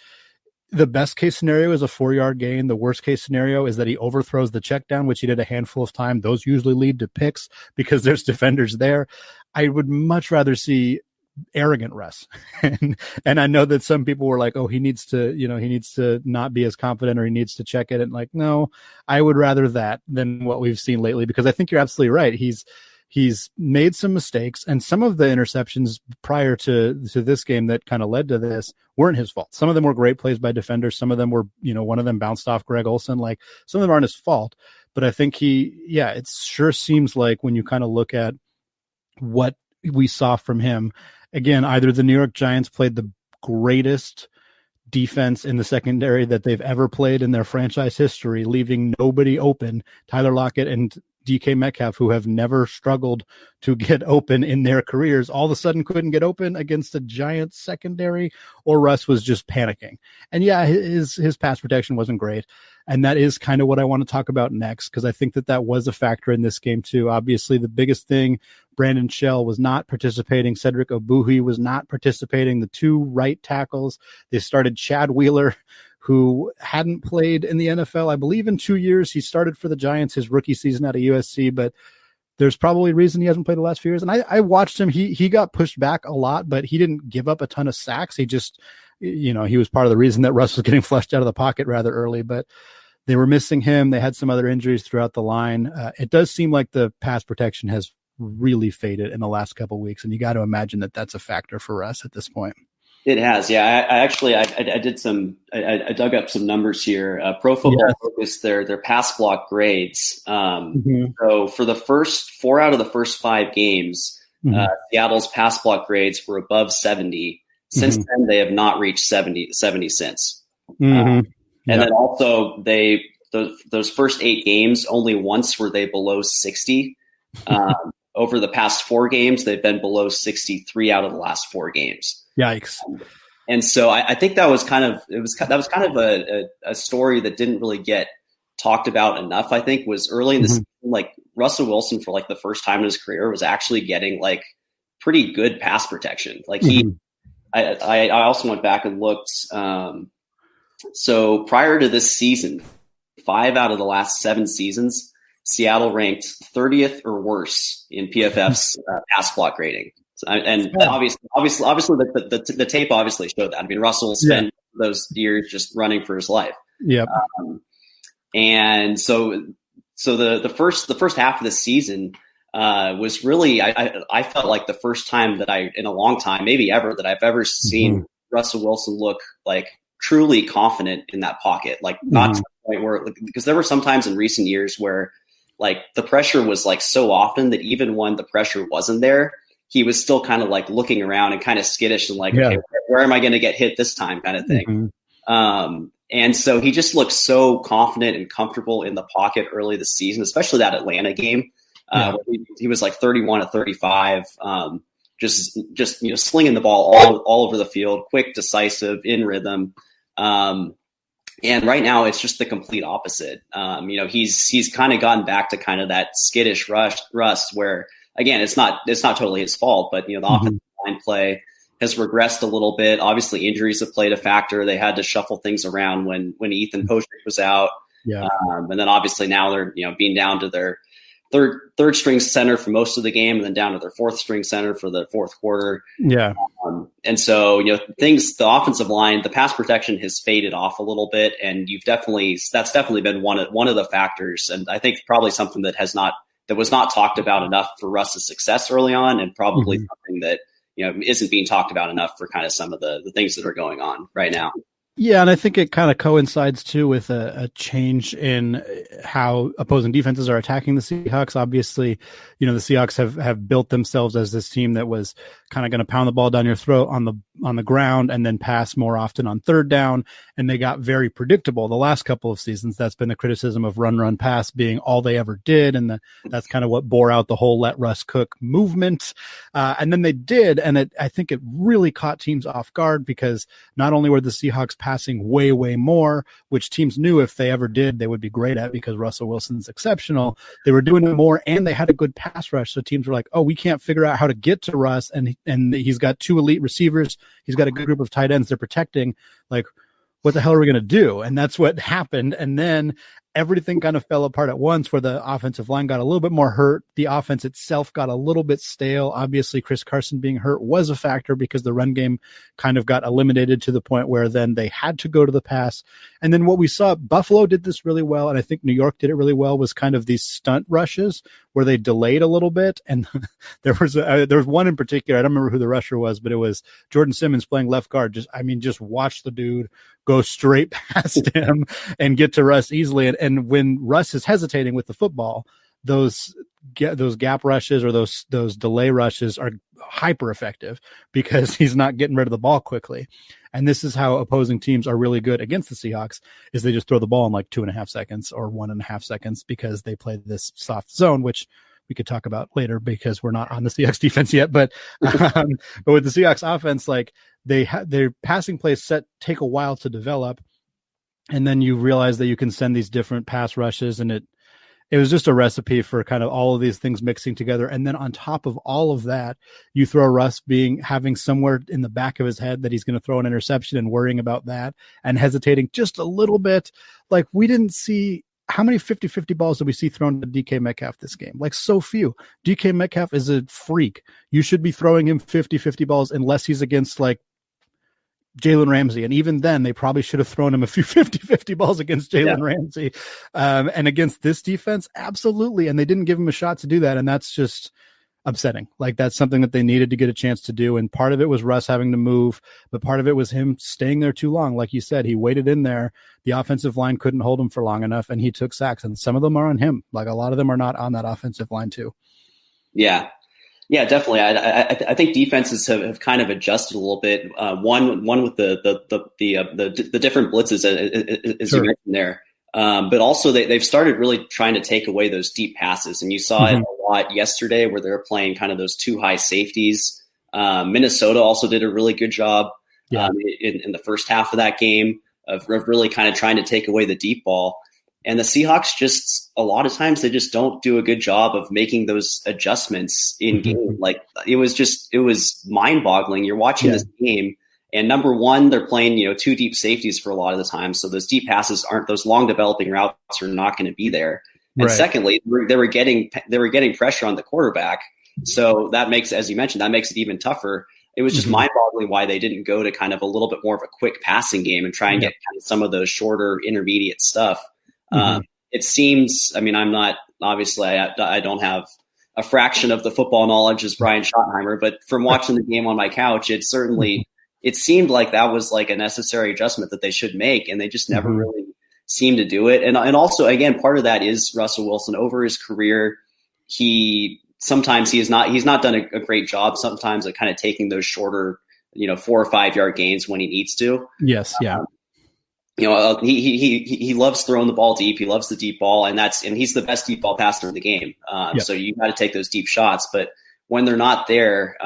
the best case scenario is a 4-yard gain. The worst case scenario is that he overthrows the check down, which he did a handful of times. Those usually lead to picks because there's defenders there. I would much rather see arrogant Russ. and I know that some people were like, oh, he needs to not be as confident, or he needs to check it. And like, no, I would rather that than what we've seen lately, because I think you're absolutely right. He's made some mistakes, and some of the interceptions prior to this game that kind of led to this weren't his fault. Some of them were great plays by defenders. Some of them were, one of them bounced off Greg Olsen. Like, some of them aren't his fault, but I think it sure seems like when you kind of look at what we saw from him, again, either the New York Giants played the greatest defense in the secondary that they've ever played in their franchise history, leaving nobody open. Tyler Lockett and DK Metcalf, who have never struggled to get open in their careers, all of a sudden couldn't get open against a Giants secondary, or Russ was just panicking. And yeah, his pass protection wasn't great. And that is kind of what I want to talk about next, because I think that was a factor in this game too. Obviously, the biggest thing, Brandon Shell was not participating. Cedric Obuhi was not participating. The two right tackles, they started Chad Wheeler, who hadn't played in the NFL, I believe, in 2 years. He started for the Giants his rookie season out of USC, but there's probably a reason he hasn't played the last few years. And I watched him. He got pushed back a lot, but he didn't give up a ton of sacks. He just, he was part of the reason that Russ was getting flushed out of the pocket rather early, but they were missing him. They had some other injuries throughout the line. It does seem like the pass protection has really faded in the last couple of weeks, and you got to imagine that that's a factor for us at this point. It has, yeah. I dug up some numbers here. Pro Football Focus their pass block grades. So for the first 4 out of the first 5 games, Seattle's pass block grades were above 70. Since then, they have not reached 70 since. And then also those first 8 games, only once were they below 60. Over the past 4 games, they've been below 63 out of the last 4 games. Yikes. And so I think that was kind of a story that didn't really get talked about enough. I think was early in the season, like Russell Wilson for like the first time in his career was actually getting like pretty good pass protection. Like I also went back and looked. So prior to this season, 5 out of the last 7 seasons, Seattle ranked 30th or worse in PFF's pass block rating. Obviously, the tape obviously showed that. I mean, Russell spent those years just running for his life. Yeah. And so the first half of the season was really, I felt like the first time that in a long time, maybe ever, that I've ever seen Russell Wilson look like truly confident in that pocket. Like not to the point where, because there were some times in recent years where like the pressure was like so often that even when the pressure wasn't there, he was still kind of like looking around and kind of skittish and like, okay, where am I going to get hit this time kind of thing. And so he just looked so confident and comfortable in the pocket early this season, especially that Atlanta game. Where he was like 31 to 35, just slinging the ball all over the field, quick, decisive, in rhythm. And right now it's just the complete opposite. He's kind of gotten back to kind of that skittish Russ where, again, it's not totally his fault, but the offensive line play has regressed a little bit. Obviously, injuries have played a factor. They had to shuffle things around when Ethan Poshik was out, and then obviously now they're being down to their third string center for most of the game, and then down to their fourth string center for the fourth quarter. And so the offensive line, the pass protection has faded off a little bit, and that's definitely been one of the factors, and I think probably something that was not talked about enough for Russ's success early on, and probably something that isn't being talked about enough for kind of some of the things that are going on right now. Yeah, and I think it kind of coincides too with a change in how opposing defenses are attacking the Seahawks. Obviously, the Seahawks have built themselves as this team that was kind of going to pound the ball down your throat on the ground and then pass more often on third down, and they got very predictable the last couple of seasons. That's been the criticism of run pass being all they ever did, and that's kind of what bore out the whole let Russ cook movement. And then they did, and I think it really caught teams off guard, because not only were the Seahawks passing way, way more, which teams knew if they ever did, they would be great at because Russell Wilson's exceptional. They were doing it more, and they had a good pass rush. So teams were like, oh, we can't figure out how to get to Russ. And he's got 2 elite receivers. He's got a good group of tight ends they're protecting. Like, what the hell are we going to do? And that's what happened. And then everything kind of fell apart at once, where the offensive line got a little bit more hurt. The offense itself got a little bit stale. Obviously, Chris Carson being hurt was a factor because the run game kind of got eliminated to the point where then they had to go to the pass. And then what we saw, Buffalo did this really well, and I think New York did it really well, was kind of these stunt rushes where they delayed a little bit. And there was one in particular, I don't remember who the rusher was, but it was Jordan Simmons playing left guard. Just watch the dude go straight past him and get to Russ easily. And when Russ is hesitating with the football, those gap rushes or those delay rushes are hyper effective because he's not getting rid of the ball quickly. And this is how opposing teams are really good against the Seahawks, is they just throw the ball in like 2.5 seconds or 1.5 seconds because they play this soft zone, which we could talk about later because we're not on the Seahawks defense yet. But with the Seahawks offense, like their passing plays take a while to develop. And then you realize that you can send these different pass rushes, and it was just a recipe for kind of all of these things mixing together. And then on top of all of that, you throw Russ having somewhere in the back of his head that he's going to throw an interception and worrying about that and hesitating just a little bit. Like, we didn't see how many 50-50 balls did we see thrown to DK Metcalf this game? Like, so few. DK Metcalf is a freak. You should be throwing him 50-50 balls unless he's against like Jalen Ramsey. And even then, they probably should have thrown him a few 50-50 balls against Jalen Ramsey. And against this defense, absolutely. And they didn't give him a shot to do that. And that's just upsetting. Like, that's something that they needed to get a chance to do. And part of it was Russ having to move, but part of it was him staying there too long. Like you said, he waited in there. The offensive line couldn't hold him for long enough, and he took sacks. And some of them are on him. Like, a lot of them are not on that offensive line too. Yeah. Yeah, definitely. I think defenses have kind of adjusted a little bit. One with the different blitzes, as you mentioned there, but also they've started really trying to take away those deep passes, and you saw it a lot yesterday where they were playing kind of those two high safeties. Minnesota also did a really good job in the first half of that game of really kind of trying to take away the deep ball. And the Seahawks just, a lot of times, they just don't do a good job of making those adjustments in game. Like, it was mind boggling. You're watching this game, and number one, they're playing, two deep safeties for a lot of the time. So those deep passes those long developing routes are not going to be there. And secondly, they were getting pressure on the quarterback. So that makes, as you mentioned, that makes it even tougher. It was just mind boggling why they didn't go to kind of a little bit more of a quick passing game and try and get kind of some of those shorter intermediate stuff. It seems, I mean, I'm not, obviously I don't have a fraction of the football knowledge as Brian Schottenheimer, but from watching the game on my couch, it seemed like that was like a necessary adjustment that they should make. And they just never really seemed to do it. And also, again, part of that is Russell Wilson over his career. He's not done a great job sometimes at kind of taking those shorter, 4 or 5 yard gains when he needs to. Yes. Yeah. He loves throwing the ball deep. He loves the deep ball, and he's the best deep ball passer in the game. So you got to take those deep shots. But when they're not there,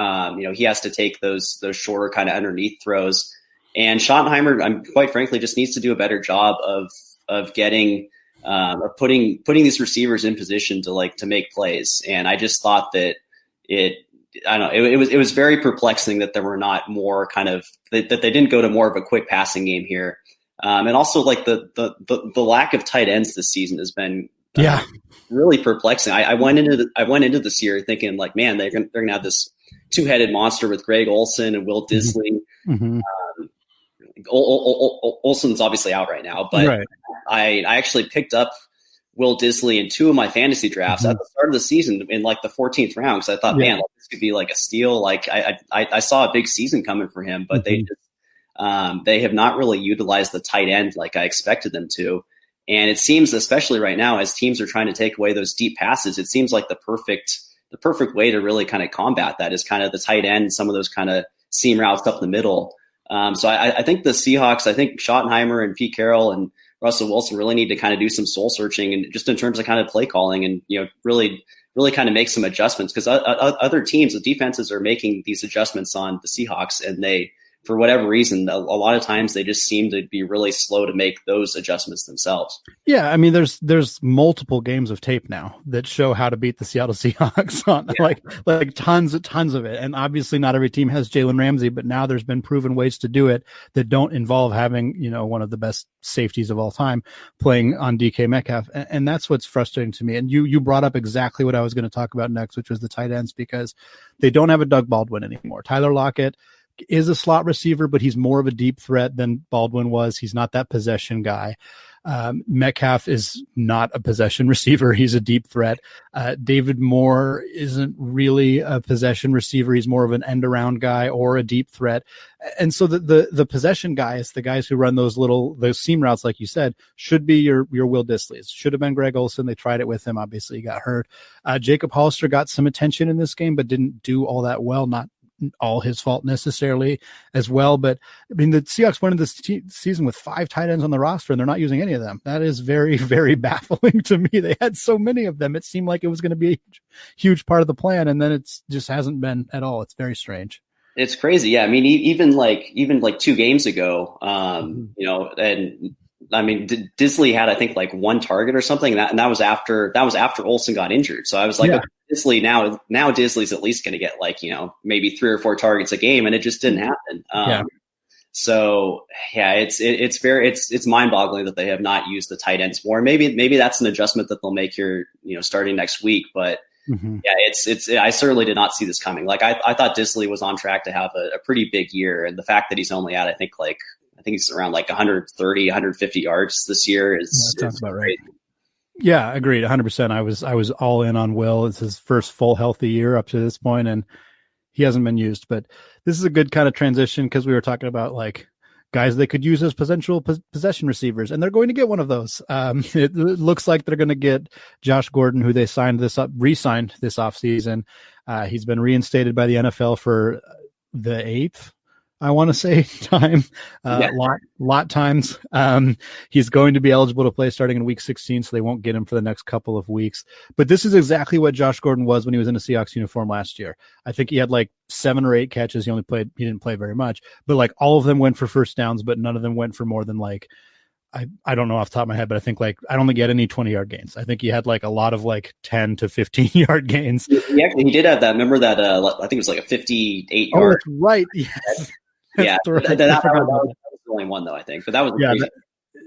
he has to take those shorter kind of underneath throws. And Schottenheimer, quite frankly, just needs to do a better job of getting or putting these receivers in position to make plays. And I just thought that it was very perplexing that there were not more kind of that they didn't go to more of a quick passing game here. And also, like, the lack of tight ends this season has been really perplexing. I went into this year thinking, like, man, they're gonna have this two-headed monster with Greg Olsen and Will Disley. Olsen's obviously out right now, but I actually picked up Will Disley in 2 of my fantasy drafts at the start of the season in like the 14th round, because I thought, man, like, this could be like a steal. Like, I saw a big season coming for him, but they have not really utilized the tight end like I expected them to. And it seems, especially right now, as teams are trying to take away those deep passes, it seems like the perfect way to really kind of combat that is kind of the tight end, some of those kind of seam routes up the middle. So I think the Seahawks, I think Schottenheimer and Pete Carroll and Russell Wilson really need to kind of do some soul searching, and just in terms of kind of play calling, and really kind of make some adjustments, because other teams, the defenses are making these adjustments on the Seahawks, and they for whatever reason, a lot of times they just seem to be really slow to make those adjustments themselves. Yeah, I mean, there's multiple games of tape now that show how to beat the Seattle Seahawks on like tons of it. And obviously not every team has Jalen Ramsey, but now there's been proven ways to do it that don't involve having, one of the best safeties of all time playing on DK Metcalf. And that's what's frustrating to me. And you brought up exactly what I was going to talk about next, which was the tight ends, because they don't have a Doug Baldwin anymore. Tyler Lockett is a slot receiver, but he's more of a deep threat than Baldwin was. He's not that possession guy. Metcalf is not a possession receiver. He's a deep threat. David Moore isn't really a possession receiver. He's more of an end around guy or a deep threat. And so the possession guys, the guys who run those seam routes, like you said, should be your Will Dissleys. Should have been Greg Olsen. They tried it with him. Obviously he got hurt. Jacob Hollister got some attention in this game, but didn't do all that well. Not all his fault necessarily as well. But I mean, the Seahawks went into this season with 5 tight ends on the roster and they're not using any of them. That is very, very baffling to me. They had so many of them. It seemed like it was going to be a huge part of the plan. And then it's just hasn't been at all. It's very strange. It's crazy. Yeah. I mean, even like 2 games ago, and I mean, Disley had, I think, like 1 target or something, and that was after Olsen got injured. So I was like, okay, Disley now Disley's at least going to get like, maybe 3 or 4 targets a game, and it just didn't happen. So yeah, it's mind boggling that they have not used the tight ends more. Maybe that's an adjustment that they'll make here, starting next week. But yeah, I certainly did not see this coming. Like I thought Disley was on track to have a pretty big year, and the fact that he's only at, I think he's around like 130, 150 yards this year is about right. Yeah, agreed. 100%. I was all in on Will. It's his first full healthy year up to this point, and he hasn't been used. But this is a good kind of transition because we were talking about like guys they could use as potential possession receivers, and they're going to get one of those. It looks like they're going to get Josh Gordon, who they re-signed this offseason. He's been reinstated by the NFL for the 8th, I want to say, time, lot times. He's going to be eligible to play starting in week 16, so they won't get him for the next couple of weeks. But this is exactly what Josh Gordon was when he was in a Seahawks uniform last year. I think he had like 7 or 8 catches. He didn't play very much, but like all of them went for first downs, but none of them went for more than like, I don't know off the top of my head, but I think like I don't think he had any 20-yard gains. I think he had like a lot of like 10 to 15-yard gains. He did have that. Remember that? I think it was like a 58-yard. Oh, that's right. Yes. Yeah, that was the only one though, I think. But that was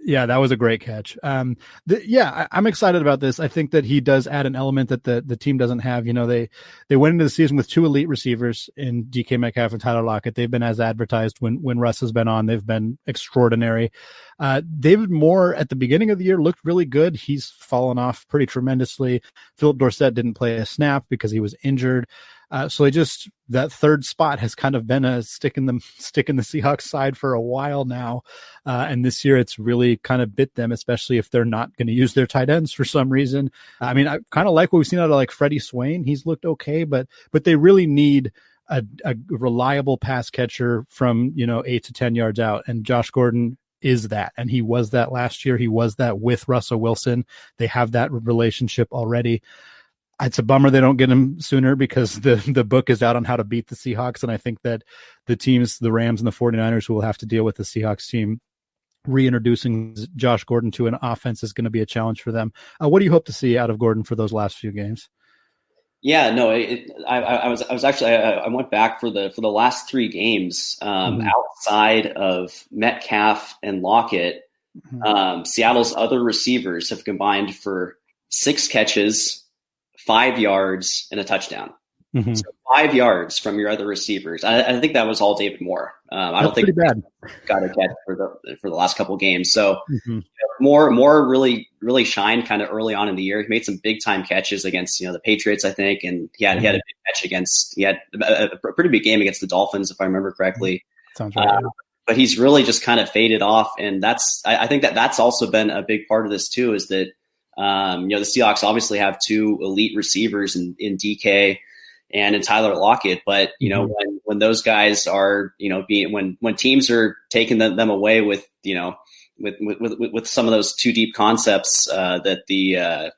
that was a great catch. I'm excited about this. I think that he does add an element that the team doesn't have. They went into the season with 2 elite receivers in DK Metcalf and Tyler Lockett. They've been as advertised when Russ has been on. They've been extraordinary. David Moore at the beginning of the year looked really good. He's fallen off pretty tremendously. Philip Dorsett didn't play a snap because he was injured. So that third spot has kind of been a stick in the Seahawks side for a while now. And this year it's really kind of bit them, especially if they're not going to use their tight ends for some reason. I mean, I kind of like what we've seen out of like Freddie Swain. He's looked okay, but they really need a reliable pass catcher from, 8 to 10 yards out. And Josh Gordon is that. And he was that last year. He was that with Russell Wilson. They have that relationship already. It's a bummer they don't get him sooner because the book is out on how to beat the Seahawks. And I think that the teams, the Rams and the 49ers, who will have to deal with the Seahawks team, reintroducing Josh Gordon to an offense is going to be a challenge for them. What do you hope to see out of Gordon for those last few games? Yeah, no, I was actually, I went back for the last 3 games, outside of Metcalf and Lockett. Seattle's other receivers have combined for 6 catches, 5 yards, and a touchdown. So 5 yards from your other receivers. I think that was all David Moore. I don't think bad. Got a catch for the last couple of games. So Moore really shined kind of early on in the year. He made some big time catches against the Patriots, I think, and he had a big catch he had a pretty big game against the Dolphins, if I remember correctly. Sounds right. But he's really just kind of faded off, and I think that's also been a big part of this too. Is that the Seahawks obviously have 2 elite receivers in DK and in Tyler Lockett, but when those guys are when teams are taking them away with with some of those 2 deep concepts that the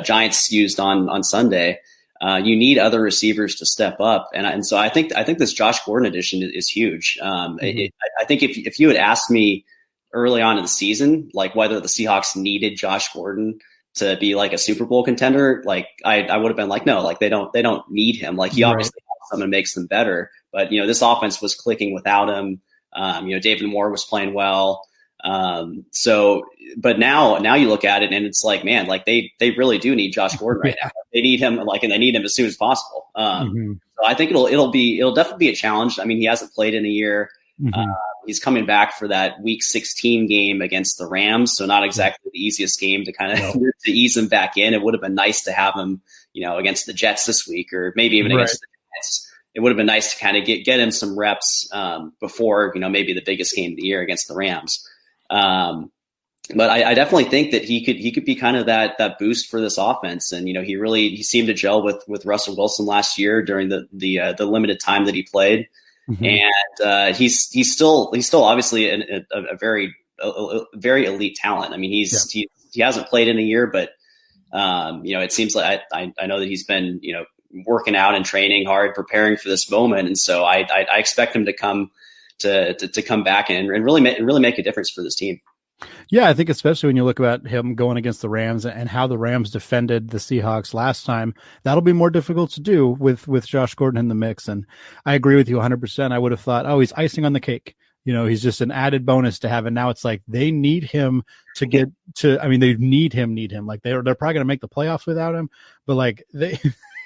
Giants used on Sunday, You need other receivers to step up, and so I think this Josh Gordon addition is huge. I think if you had asked me early on in the season, like whether the Seahawks needed Josh Gordon to be like a Super Bowl contender, like I would have been like, no, like they don't need him. Like he obviously has someone makes them better, but this offense was clicking without him. David Moore was playing well. But now you look at it and it's like, man, like they really do need Josh Gordon right now. They need him, and they need him as soon as possible. So I think it'll definitely be a challenge. I mean, he hasn't played in a year. He's coming back for that Week 16 game against the Rams, so not exactly the easiest game to kind of to ease him back in. It would have been nice to have him, against the Jets this week, or maybe even against the Jets. It would have been nice to kind of get him some reps before maybe the biggest game of the year against the Rams. But I definitely think that he could be kind of that boost for this offense. And, he seemed to gel with Russell Wilson last year during the limited time that he played. And he's still obviously a very elite talent. I mean, he hasn't played in a year, but it seems like I know that he's been, working out and training hard, preparing for this moment. And so I expect him to come back and really make a difference for this team. Yeah, I think especially when you look at him going against the Rams and how the Rams defended the Seahawks last time, that'll be more difficult to do with Josh Gordon in the mix. And I agree with you 100%. I would have thought, he's icing on the cake. He's just an added bonus to have. And now it's like they need him to get to. I mean, they need him. Like they're probably going to make the playoffs without him, but like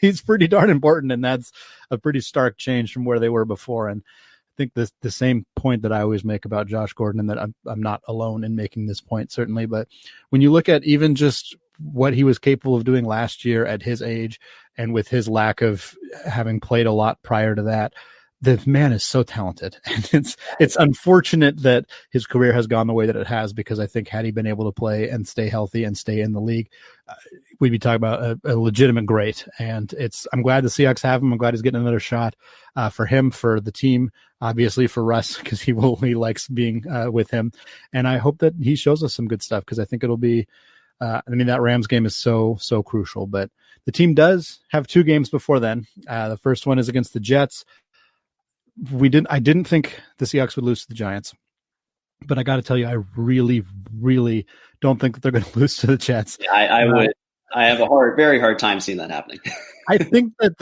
he's pretty darn important, and that's a pretty stark change from where they were before. And I think the same point that I always make about Josh Gordon, and that I'm not alone in making this point, certainly. But when you look at even just what he was capable of doing last year at his age, and with his lack of having played a lot prior to that, the man is so talented. And it's unfortunate that his career has gone the way that it has, because I think had he been able to play and stay healthy and stay in the league, we'd be talking about a legitimate great. And I'm glad the Seahawks have him. I'm glad he's getting another shot for him, for the team, obviously for Russ, because he likes being with him. And I hope that he shows us some good stuff, because I think it'll be, that Rams game is so crucial. But the team does have 2 games before then. The first one is against the Jets. I didn't think the Seahawks would lose to the Giants, but I got to tell you, I really, really don't think that they're going to lose to the Jets. Yeah, I have a very hard time seeing that happening. I think that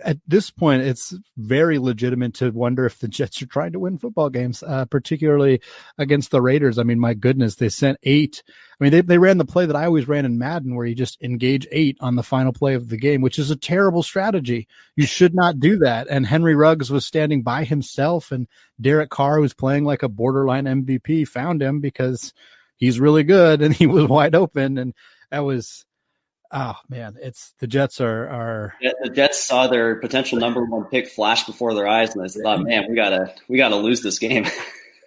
at this point, it's very legitimate to wonder if the Jets are trying to win football games, particularly against the Raiders. I mean, my goodness, they sent 8. I mean, they ran the play that I always ran in Madden, where you just engage 8 on the final play of the game, which is a terrible strategy. You should not do that. And Henry Ruggs was standing by himself, and Derek Carr, who's playing like a borderline MVP, found him because he's really good and he was wide open. And that was, oh man, it's the Jets are. Yeah, the Jets saw their potential number 1 pick flash before their eyes, and they thought, man, we gotta lose this game.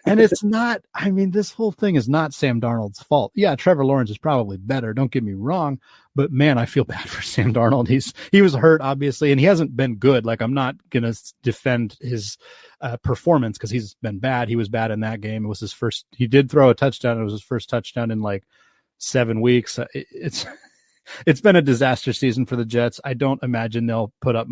And it's not, this whole thing is not Sam Darnold's fault. Yeah, Trevor Lawrence is probably better, don't get me wrong, but man, I feel bad for Sam Darnold. He was hurt, obviously, and he hasn't been good. Like, I'm not going to defend his performance, because he's been bad. He was bad in that game. It was his first, he did throw a touchdown. It was his first touchdown in like 7 weeks. It's been a disaster season for the Jets. I don't imagine they'll put up,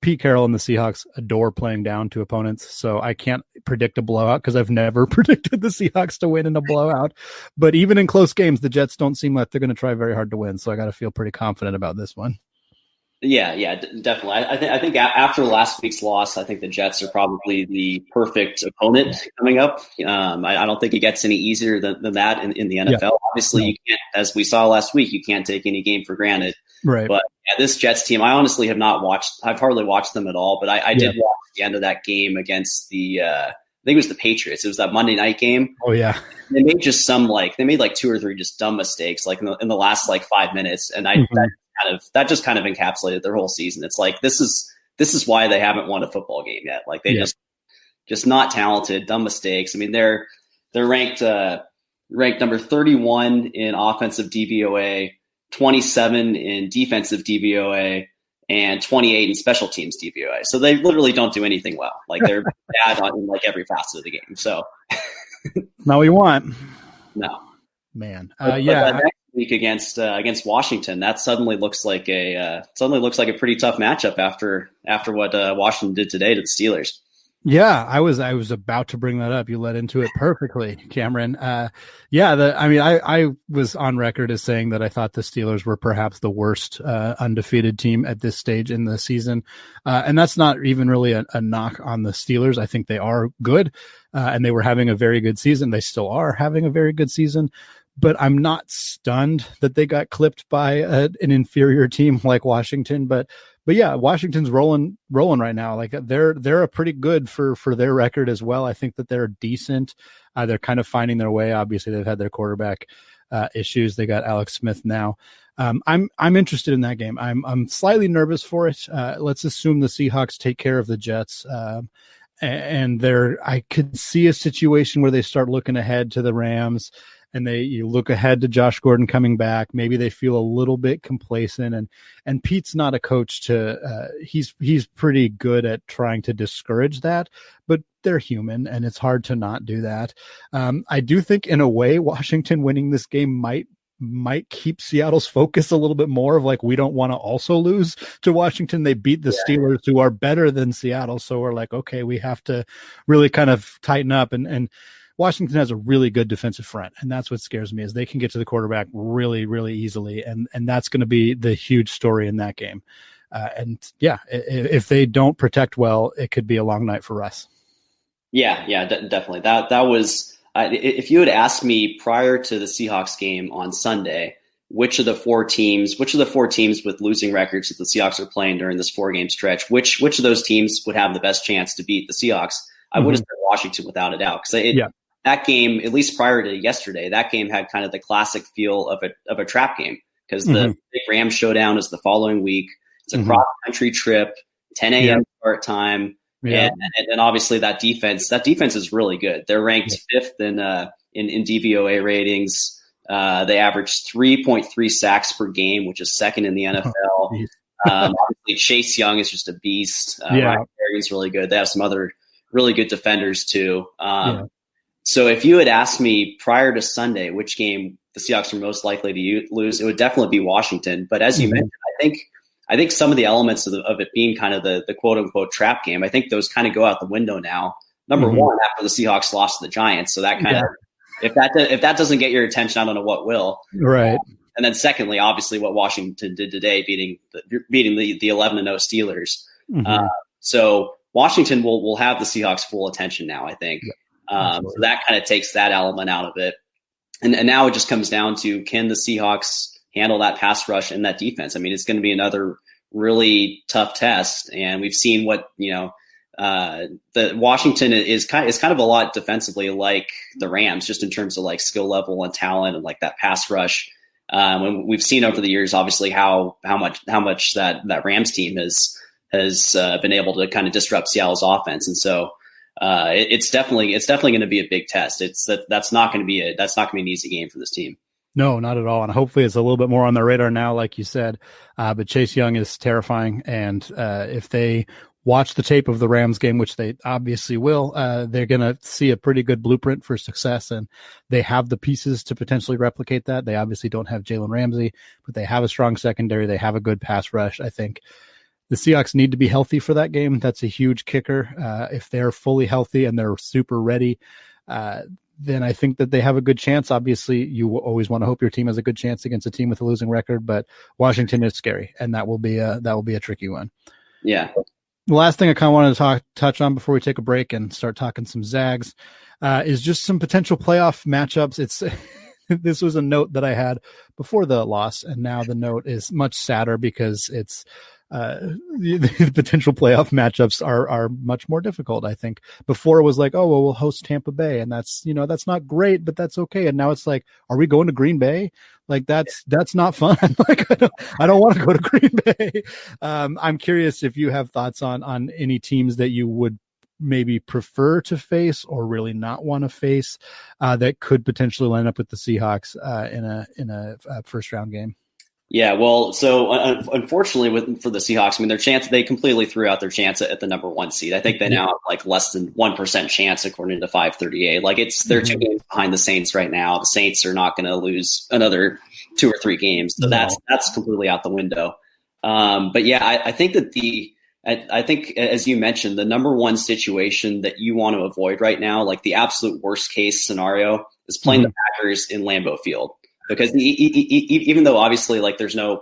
Pete Carroll and the Seahawks adore playing down to opponents, so I can't predict a blowout, because I've never predicted the Seahawks to win in a blowout. But even in close games, the Jets don't seem like they're going to try very hard to win, so I got to feel pretty confident about this one. Yeah, definitely. I think after last week's loss, I think the Jets are probably the perfect opponent coming up. I don't think it gets any easier than that in the NFL. Yeah. Obviously, You can't, as we saw last week, you can't take any game for granted. Right. But this Jets team, I honestly have not watched. I've hardly watched them at all. But I did watch the end of that game against the. I think it was the Patriots. It was that Monday night game. Oh yeah. They made just they made like 2 or 3 just dumb mistakes, like in the last like 5 minutes, and that just kind of encapsulated their whole season. It's like this is why they haven't won a football game yet. Like they just not talented, dumb mistakes. I mean, they're ranked number 31 in offensive DVOA, 27 in defensive DVOA, and 28 in special teams DVOA. So they literally don't do anything well. Like they're bad in like every facet of the game. So not what you want. No, man. week against Washington. That suddenly looks like a pretty tough matchup after what Washington did today to the Steelers. Yeah, I was about to bring that up. You led into it perfectly, Cameron. I was on record as saying that I thought the Steelers were perhaps the worst undefeated team at this stage in the season. And that's not even really a knock on the Steelers. I think they are good, and they were having a very good season. They still are having a very good season. But I'm not stunned that they got clipped by an inferior team like Washington. But yeah, Washington's rolling right now. Like they're a pretty good for their record as well. I think that they're decent. They're kind of finding their way. Obviously, they've had their quarterback issues. They got Alex Smith now. I'm interested in that game. I'm slightly nervous for it. Let's assume the Seahawks take care of the Jets. And I could see a situation where they start looking ahead to the Rams. And you look ahead to Josh Gordon coming back. Maybe they feel a little bit complacent, and Pete's not a coach he's pretty good at trying to discourage that, but they're human and it's hard to not do that. I do think in a way, Washington winning this game might keep Seattle's focus a little bit more of like, we don't want to also lose to Washington. They beat the Steelers, who are better than Seattle. So we're like, okay, we have to really kind of tighten up and Washington has a really good defensive front, and that's what scares me is they can get to the quarterback really, really easily, and that's going to be the huge story in that game. If they don't protect well, it could be a long night for Russ. Yeah, definitely. That was if you had asked me prior to the Seahawks game on Sunday, which of the four teams with losing records that the Seahawks are playing during this 4-game stretch, which of those teams would have the best chance to beat the Seahawks, I would have said Washington without a doubt, because that game, at least prior to yesterday, that game had kind of the classic feel of a trap game, because the big Rams showdown is the following week. It's a cross-country trip, 10 a.m. start time, and obviously that defense is really good. They're ranked 5th in DVOA ratings. They average 3.3 sacks per game, which is 2nd in the NFL. Obviously, Chase Young is just a beast. Ryan Kerrigan's really good. They have some other really good defenders too. So if you had asked me prior to Sunday which game the Seahawks were most likely to lose, it would definitely be Washington. But as you mentioned, I think some of the elements of it being kind of the quote unquote trap game, I think those kind of go out the window now. Number one, after the Seahawks lost to the Giants, so that kind of if that doesn't get your attention, I don't know what will. Right. And then secondly, obviously what Washington did today, beating the 11-0 Steelers. So Washington will have the Seahawks' full attention now, I think. So that kind of takes that element out of it. And now it just comes down to, can the Seahawks handle that pass rush and that defense? I mean, it's going to be another really tough test. And we've seen what, the Washington is kind of a lot defensively like the Rams, just in terms of like skill level and talent and like that pass rush. And we've seen over the years, obviously, how much that Rams team has been able to kind of disrupt Seattle's offense. And so it's definitely going to be a big test. That's not going to be an easy game for this team. No, not at all. And hopefully it's a little bit more on their radar now, like you said. But Chase Young is terrifying. And if they watch the tape of the Rams game, which they obviously will, they're going to see a pretty good blueprint for success. And they have the pieces to potentially replicate that. They obviously don't have Jalen Ramsey, but they have a strong secondary. They have a good pass rush. I think the Seahawks need to be healthy for that game. That's a huge kicker. If they're fully healthy and they're super ready, then I think that they have a good chance. Obviously, you always want to hope your team has a good chance against a team with a losing record, but Washington is scary, and that will be a tricky one. Yeah. The last thing I kind of wanted to touch on before we take a break and start talking some Zags is just some potential playoff matchups. This was a note that I had before the loss, and now the note is much sadder because it's the potential playoff matchups are much more difficult. I think before it was like, oh, well, we'll host Tampa Bay, and that's not great, but that's okay. And now it's like, are we going to Green Bay? Like that's not fun. Like I don't want to go to Green Bay. I'm curious if you have thoughts on any teams that you would maybe prefer to face or really not want to face that could potentially line up with the Seahawks in a first round game. Yeah, well, so unfortunately for the Seahawks, I mean, they completely threw out their chance at the number 1 seed. I think they now have like less than 1% chance according to 538. Like they're 2 games behind the Saints right now. The Saints are not going to lose another 2 or 3 games, so that's completely out the window. But yeah, I think that I think, as you mentioned, the number 1 situation that you want to avoid right now, like the absolute worst case scenario, is playing the Packers in Lambeau Field. Because even though obviously like there's not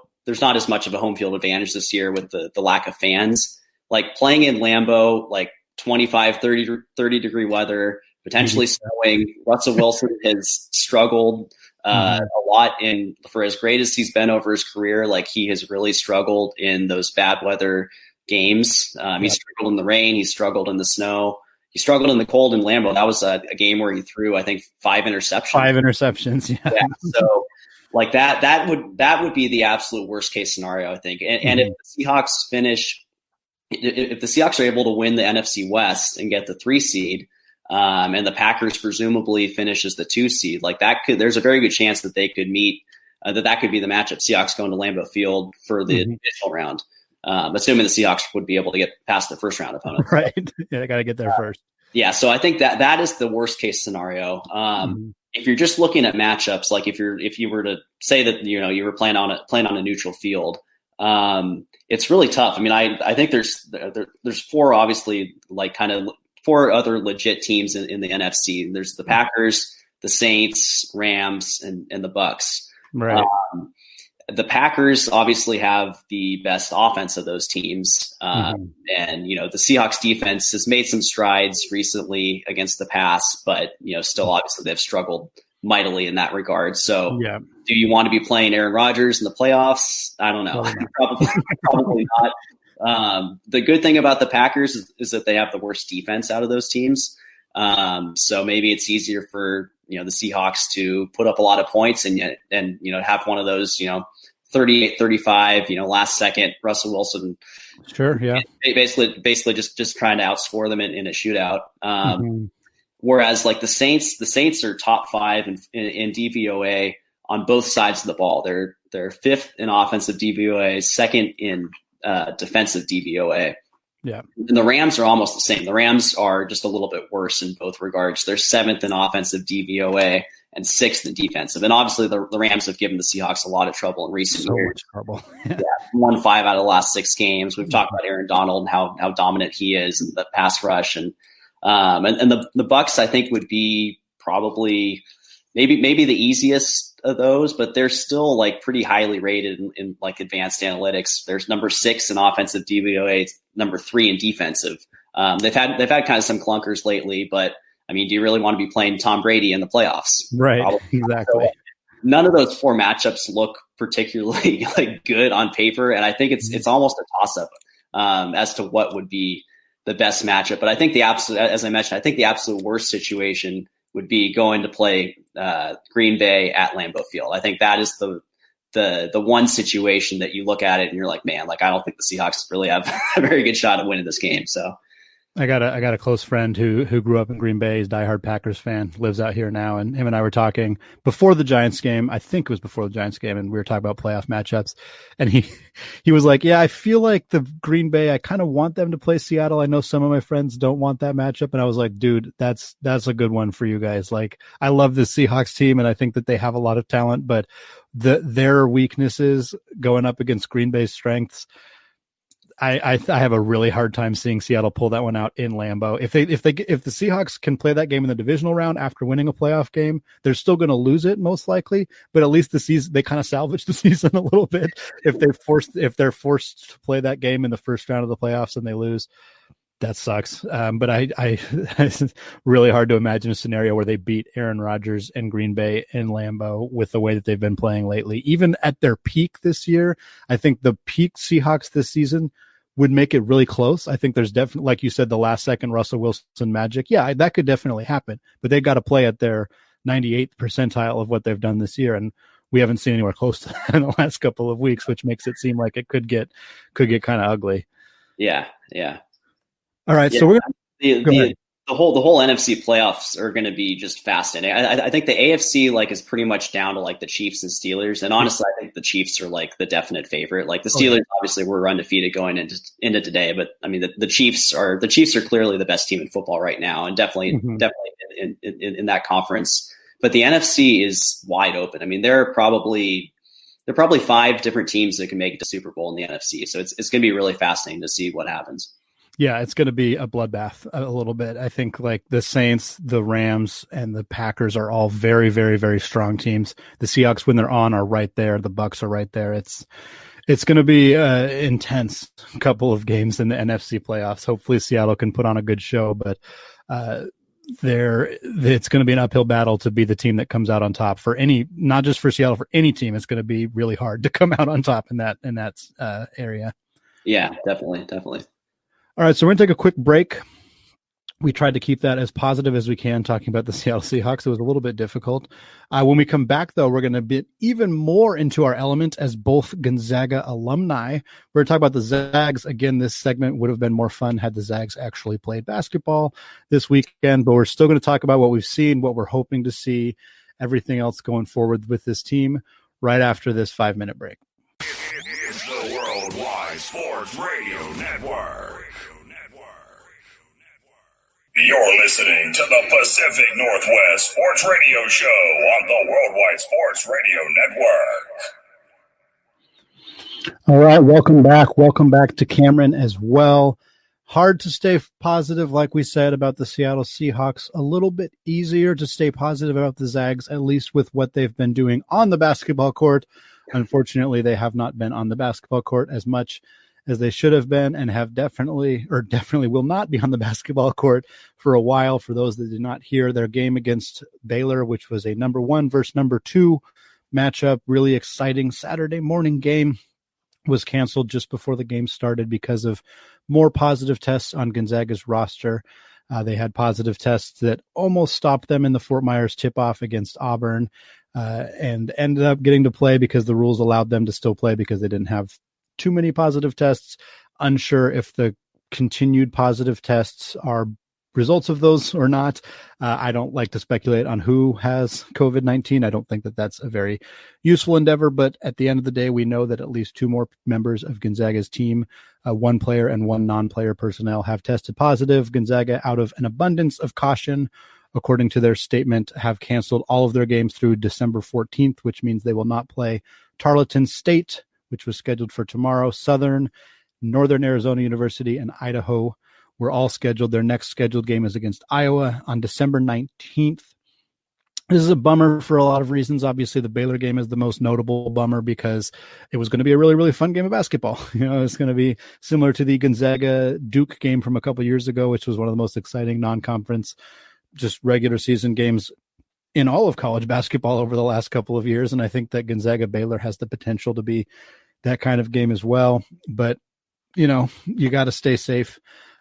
as much of a home field advantage this year with the lack of fans, like playing in Lambeau, like 25, 30 degree weather, potentially snowing. Russell Wilson has struggled a lot for as great as he's been over his career. Like he has really struggled in those bad weather games. He struggled in the rain. He struggled in the snow. He struggled in the cold in Lambeau. That was a game where he threw, I think, 5 interceptions. 5 interceptions, yeah. So like that would be the absolute worst case scenario, I think. And if the Seahawks if the Seahawks are able to win the NFC West and get the 3 seed, and the Packers presumably finish as the 2 seed, like there's a very good chance that they could meet, that could be the matchup. Seahawks going to Lambeau Field for the divisional round. Assuming the Seahawks would be able to get past the first round opponent. Right. Yeah, they got to get there first. Yeah. So I think that is the worst case scenario. If you're just looking at matchups, like if you were to say that, you were playing on a neutral field, it's really tough. I mean, I think there's 4, obviously, like kind of 4 other legit teams in the NFC. There's the Packers, the Saints, Rams, and the Bucks. Right. The Packers obviously have the best offense of those teams. And, the Seahawks defense has made some strides recently against the pass, but, still obviously they've struggled mightily in that regard. So do you want to be playing Aaron Rodgers in the playoffs? I don't know. Probably not. The good thing about the Packers is that they have the worst defense out of those teams. So maybe it's easier for, the Seahawks to put up a lot of points and have one of those, 38-35, last second Russell Wilson. Sure. Yeah. Basically just trying to outscore them in a shootout. Whereas like the Saints are top 5 in DVOA on both sides of the ball. They're 5th in offensive DVOA, 2nd in defensive DVOA. Yeah. And the Rams are almost the same. The Rams are just a little bit worse in both regards. They're 7th in offensive DVOA and 6th in defensive. And obviously the Rams have given the Seahawks a lot of trouble in recent years. Much trouble. Won 5 out of the last 6 games. We've talked about Aaron Donald and how dominant he is in the pass rush. And the Bucks, I think, would be probably maybe the easiest of those, but they're still like pretty highly rated in like advanced analytics. There's number 6 in offensive DVOA, number 3 in defensive. They've had kind of some clunkers lately, but I mean, do you really want to be playing Tom Brady in the playoffs? Right. Probably. Exactly. So none of those 4 matchups look particularly like good on paper, and I think it's almost a toss up as to what would be the best matchup. But I think as I mentioned, I think the absolute worst situation would be going to play Green Bay at Lambeau Field. I think that is the one situation that you look at it and you're like, man, like I don't think the Seahawks really have a very good shot at winning this game. So I got a close friend who grew up in Green Bay. He's a diehard Packers fan, lives out here now, and him and I were talking before the Giants game. I think it was before the Giants game, and we were talking about playoff matchups. And he was like, "Yeah, I feel like the Green Bay. I kind of want them to play Seattle. I know some of my friends don't want that matchup." And I was like, "Dude, that's a good one for you guys. Like, I love the Seahawks team, and I think that they have a lot of talent, but their weaknesses going up against Green Bay's strengths." I have a really hard time seeing Seattle pull that one out in Lambeau. If the Seahawks can play that game in the divisional round after winning a playoff game, they're still going to lose it most likely. But at least the season, they kind of salvage the season a little bit. If they're forced to play that game in the first round of the playoffs and they lose, that sucks. But it's really hard to imagine a scenario where they beat Aaron Rodgers and Green Bay in Lambeau with the way that they've been playing lately. Even at their peak this year, I think the peak Seahawks this season would make it really close. I think there's definitely, like you said, the last second Russell Wilson magic. Yeah, that could definitely happen, but they've got to play at their 98th percentile of what they've done this year. And we haven't seen anywhere close to that in the last couple of weeks, which makes it seem like it could get kind of ugly. Yeah. Yeah. All right. Yeah. So we're the the whole NFC playoffs are going to be just fascinating. I think the AFC like is pretty much down to like the Chiefs and Steelers, and honestly, I think the Chiefs are like the definite favorite. Like the Steelers, obviously, were undefeated going into today, but I mean the Chiefs are clearly the best team in football right now, and definitely in that conference. But the NFC is wide open. I mean, there are probably 5 different teams that can make it to Super Bowl in the NFC, so it's going to be really fascinating to see what happens. Yeah, it's going to be a bloodbath a little bit. I think like the Saints, the Rams, and the Packers are all very, very, very strong teams. The Seahawks, when they're on, are right there. The Bucks are right there. It's going to be intense couple of games in the NFC playoffs. Hopefully Seattle can put on a good show, but it's going to be an uphill battle to be the team that comes out on top for any, not just for Seattle, for any team. It's going to be really hard to come out on top in that area. Yeah, definitely. All right, so we're going to take a quick break. We tried to keep that as positive as we can, talking about the Seattle Seahawks. It was a little bit difficult. When we come back, though, we're going to be even more into our element as both Gonzaga alumni. We're going to talk about the Zags. Again, this segment would have been more fun had the Zags actually played basketball this weekend, but we're still going to talk about what we've seen, what we're hoping to see, everything else going forward with this team right after this 5-minute break. It's the Worldwide Sports Radio Network. You're listening to the Pacific Northwest Sports Radio Show on the Worldwide Sports Radio Network. All right, welcome back. Welcome back to Cameron as well. Hard to stay positive, like we said, about the Seattle Seahawks. A little bit easier to stay positive about the Zags, at least with what they've been doing on the basketball court. Unfortunately, they have not been on the basketball court as much as they should have been, and have definitely will not be on the basketball court for a while. For those that did not hear, their game against Baylor, which was a number 1 versus number 2 matchup, really exciting Saturday morning game, was canceled just before the game started because of more positive tests on Gonzaga's roster. They had positive tests that almost stopped them in the Fort Myers tip-off against Auburn, and ended up getting to play because the rules allowed them to still play because they didn't have too many positive tests. Unsure if the continued positive tests are results of those or not. I don't like to speculate on who has COVID-19. I don't think that that's a very useful endeavor, but at the end of the day, we know that at least 2 more members of Gonzaga's team, 1 player and 1 non-player personnel, have tested positive. Gonzaga, out of an abundance of caution, according to their statement, have canceled all of their games through December 14th, which means they will not play Tarleton State, which was scheduled for tomorrow. Southern, Northern Arizona University, and Idaho were all scheduled. Their next scheduled game is against Iowa on December 19th. This is a bummer for a lot of reasons. Obviously, the Baylor game is the most notable bummer because it was going to be a really, really fun game of basketball. It's going to be similar to the Gonzaga Duke game from a couple years ago, which was one of the most exciting non-conference, just regular season games in all of college basketball over the last couple of years. And I think that Gonzaga Baylor has the potential to be that kind of game as well. But, you got to stay safe.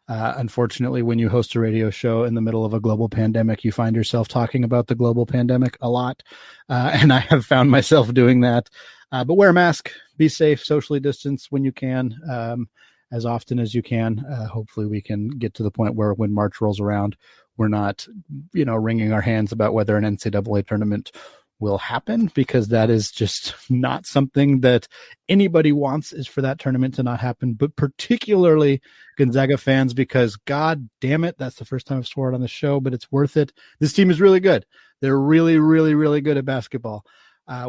Unfortunately, when you host a radio show in the middle of a global pandemic, you find yourself talking about the global pandemic a lot. And I have found myself doing that. But wear a mask, be safe, socially distance when you can, as often as you can. Hopefully we can get to the point where when March rolls around, we're not, wringing our hands about whether an NCAA tournament will happen, because that is just not something that anybody wants, is for that tournament to not happen, but particularly Gonzaga fans, because God damn it, that's the first time I've sworn on the show, but it's worth it. This team is really good. They're really, really, really good at basketball.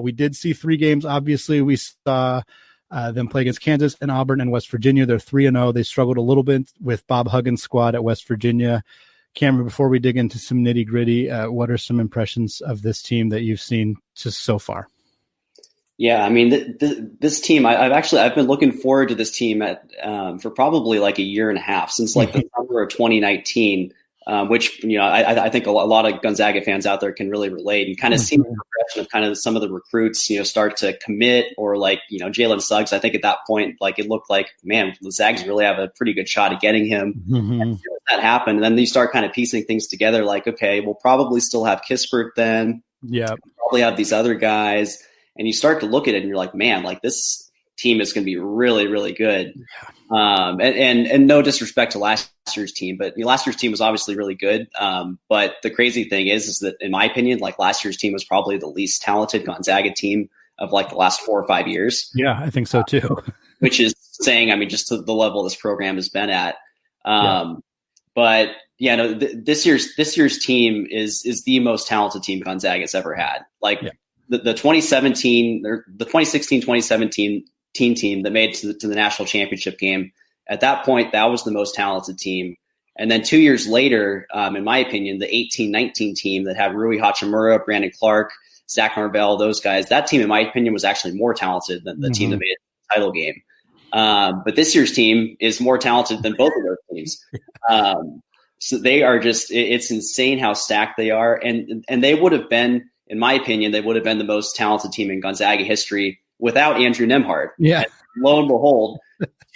We did see 3 games. Obviously, we saw them play against Kansas and Auburn and West Virginia. They're 3-0. They struggled a little bit with Bob Huggins' squad at West Virginia. Cameron, before we dig into some nitty gritty, what are some impressions of this team that you've seen just so far? Yeah, I mean, this team, I've been looking forward to this team for probably like a year and a half, since like the summer of 2019, which, I think a lot of Gonzaga fans out there can really relate, and kind of see the progression of kind of some of the recruits, start to commit, or like, Jalen Suggs. I think at that point, like, it looked like, man, the Zags really have a pretty good shot at getting him. And that happened. And then you start kind of piecing things together, like, okay, we'll probably still have Kispert then. Yeah. We'll probably have these other guys. And you start to look at it and you're like, man, like, this team is going to be really, really good. And no disrespect to last year's team, but last year's team was obviously really good. But the crazy thing is that in my opinion, like last year's team was probably the least talented Gonzaga team of like the last 4 or 5 years. Yeah, I think so too. Which is saying, I mean, just the level this program has been at. But yeah, no, this year's team is the most talented team Gonzaga's ever had. Like the 2017 or the 2016-2017 team that made to the national championship game. At that point, that was the most talented team. And then 2 years later, in my opinion, the 18-19 team that had Rui Hachimura, Brandon Clark, Zach Marvell, those guys, that team, in my opinion, was actually more talented than the team that made it to the title game. But this year's team is more talented than both of those teams. So they are just, it's insane how stacked they are. And they would have been, in my opinion, they would have been the most talented team in Gonzaga history without Andrew Nembhard. Yeah. And lo and behold,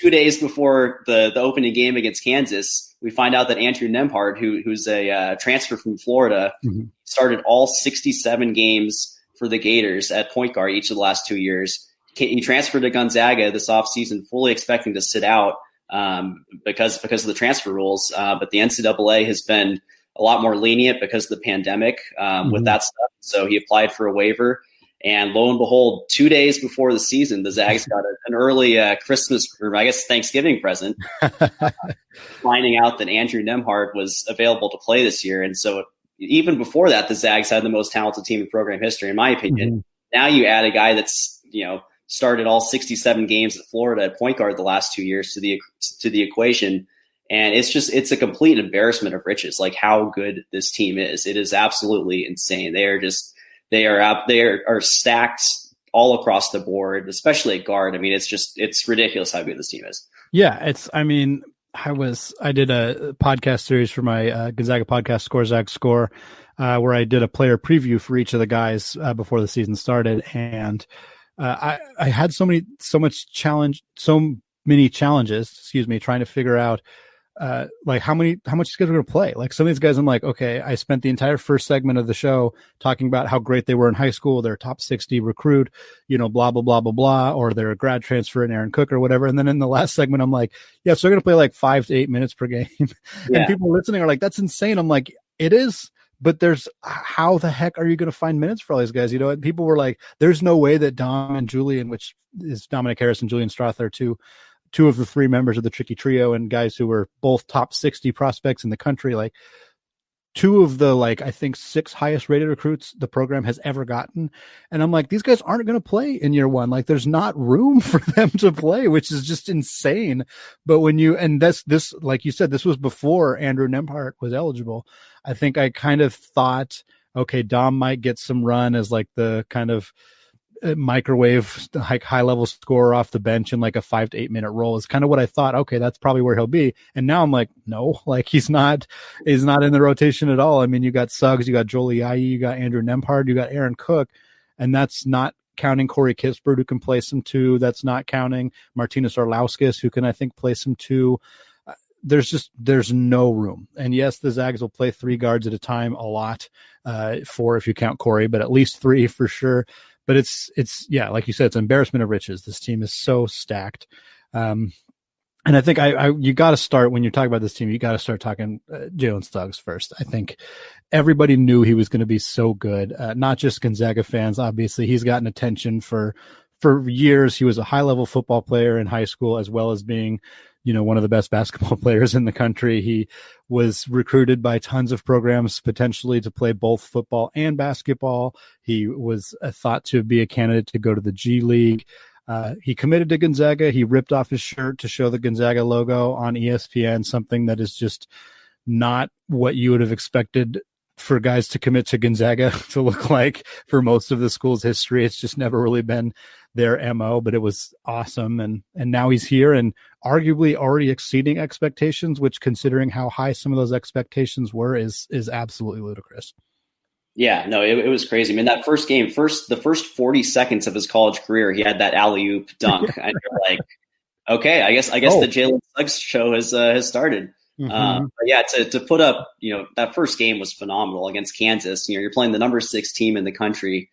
2 days before the opening game against Kansas, we find out that Andrew Nembhard, who's a transfer from Florida, started all 67 games for the Gators at point guard each of the last 2 years. He transferred to Gonzaga this offseason, fully expecting to sit out because of the transfer rules. But the NCAA has been a lot more lenient because of the pandemic with that stuff. So he applied for a waiver. And lo and behold, 2 days before the season, the Zags got an early Christmas, or I guess Thanksgiving present, finding out that Andrew Nembhard was available to play this year. And so even before that, the Zags had the most talented team in program history, in my opinion. Now you add a guy that's, started all 67 games at Florida at point guard the last 2 years to the equation. And it's a complete embarrassment of riches, like how good this team is. It is absolutely insane. They are stacked all across the board, especially at guard. I mean, it's ridiculous how good this team is. Yeah. I did a podcast series for my Gonzaga podcast, Score Zag Score, where I did a player preview for each of the guys before the season started. And I had so many challenges, trying to figure out like how much these guys are going to play. Like some of these guys, I'm like, okay, I spent the entire first segment of the show talking about how great they were in high school. They're a top 60 recruit, blah, blah, blah, blah, blah, or they're a grad transfer in Aaron Cook or whatever. And then in the last segment, I'm like, yeah, so they're going to play like 5 to 8 minutes per game. And people listening are like, that's insane. I'm like, it is. But how the heck are you going to find minutes for all these guys? And people were like, there's no way that Dom and Julian, which is Dominic Harris and Julian Strother, two of the 3 members of the Tricky Trio and guys who were both top 60 prospects in the country, like 2 of the, I think 6 highest rated recruits the program has ever gotten. And I'm like, these guys aren't going to play in year one. Like there's not room for them to play, which is just insane. But this, like you said, this was before Andrew Nembhard was eligible. I think I kind of thought, okay, Dom might get some run as like the kind of microwave, like high level scorer off the bench in like a 5 to 8 minute role is kind of what I thought. Okay, that's probably where he'll be. And now I'm like, no, like he's not in the rotation at all. I mean, you got Suggs, you got Joel Iayi, you got Andrew Nembhard, you got Aaron Cook, and that's not counting Corey Kispert, who can play some 2. That's not counting Martinez Arlauskas, who can, I think, play some 2. There's no room. And yes, the Zags will play 3 guards at a time, a lot, 4 if you count Corey, but at least 3 for sure. But it's like you said, it's an embarrassment of riches. This team is so stacked. And I think you got to start, when you're talking about this team, you got to start talking Jalen Suggs first. I think everybody knew he was going to be so good, not just Gonzaga fans. Obviously, he's gotten attention for years. He was a high level football player in high school, as well as being one of the best basketball players in the country. He was recruited by tons of programs potentially to play both football and basketball. He was thought to be a candidate to go to the G League. He committed to Gonzaga. He ripped off his shirt to show the Gonzaga logo on ESPN, something that is just not what you would have expected for guys to commit to Gonzaga to look like for most of the school's history. It's just never really been their MO, but it was awesome. And now he's here and arguably already exceeding expectations, which, considering how high some of those expectations were, is absolutely ludicrous. Yeah, no, it was crazy. I mean, that first game, the first 40 seconds of his college career, he had that alley-oop dunk. And you're like, okay, I guess the Jalen Suggs show has started. But yeah, to put up, that first game was phenomenal against Kansas. You're playing the number 6 team in the country,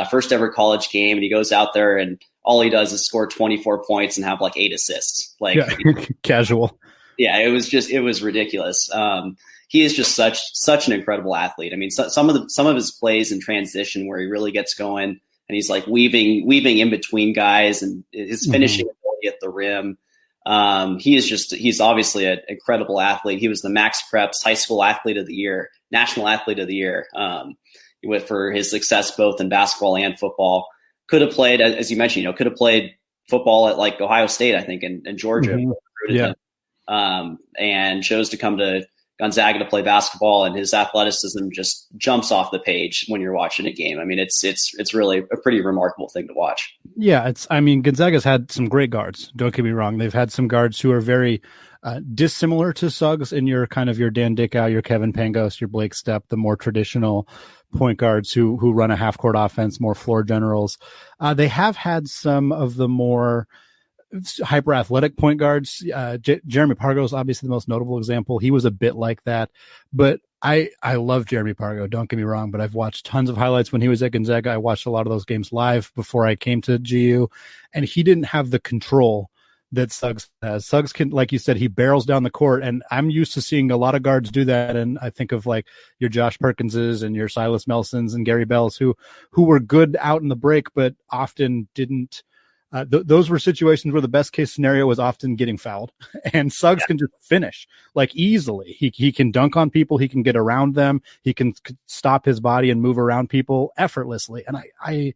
first ever college game, and he goes out there and all he does is score 24 points and have like 8 assists. Like casual. Yeah, it was ridiculous. He is just such an incredible athlete. I mean, some of his plays in transition where he really gets going and he's like weaving in between guys, and his finishing ability at the rim. He's obviously an incredible athlete. He was the Max Preps High School Athlete of the Year, National Athlete of the Year, for his success both in basketball and football. Could have played, as you mentioned, could have played football at like Ohio State, I think, and Georgia. Yeah. And chose to come to Gonzaga to play basketball, and his athleticism just jumps off the page when you're watching a game. I mean, it's really a pretty remarkable thing to watch. Yeah, Gonzaga's had some great guards. Don't get me wrong. They've had some guards who are very dissimilar to Suggs in your Dan Dickau, your Kevin Pangos, your Blake Stepp, the more traditional point guards who run a half court offense, more floor generals. They have had some of the more hyper athletic point guards. Jeremy Pargo is obviously the most notable example. He was a bit like that, but I love Jeremy Pargo. Don't get me wrong, but I've watched tons of highlights when he was at Gonzaga. I watched a lot of those games live before I came to GU, and he didn't have the control that Suggs has. Suggs can, like you said, he barrels down the court, and I'm used to seeing a lot of guards do that. And I think of like your Josh Perkinses and your Silas Melsons and Gary Bells who were good out in the break, but often didn't. Those were situations where the best case scenario was often getting fouled, and Suggs can just finish like easily. He can dunk on people. He can get around them. He can stop his body and move around people effortlessly. And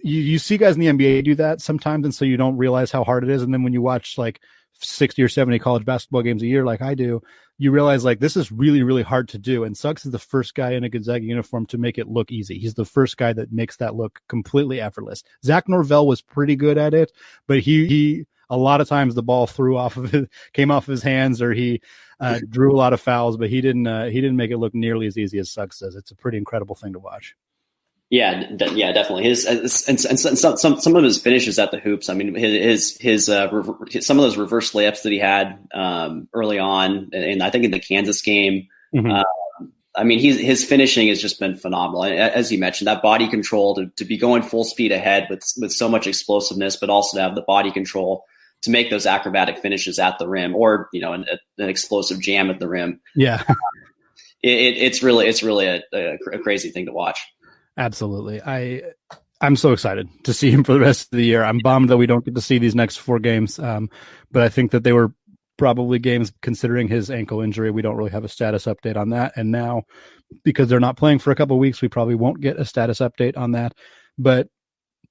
you see guys in the NBA do that sometimes, and so you don't realize how hard it is. And then when you watch like 60 or 70 college basketball games a year, like I do, you realize like this is really, really hard to do. And Suggs is the first guy in a Gonzaga uniform to make it look easy. He's the first guy that makes that look completely effortless. Zach Norvell was pretty good at it, but he a lot of times the ball came off of his hands, or he drew a lot of fouls, but he didn't make it look nearly as easy as Suggs does. It's a pretty incredible thing to watch. Yeah, definitely. His and some of his finishes at the hoops. I mean, his some of those reverse layups that he had early on, and I think in the Kansas game. I mean, his finishing has just been phenomenal. As you mentioned, that body control to be going full speed ahead with so much explosiveness, but also to have the body control to make those acrobatic finishes at the rim, or an explosive jam at the rim. Yeah, it's really a crazy thing to watch. Absolutely. I'm so excited to see him for the rest of the year. I'm bummed that we don't get to see these next 4 games. But I think that they were probably games considering his ankle injury. We don't really have a status update on that. And now, because they're not playing for a couple of weeks, we probably won't get a status update on that. But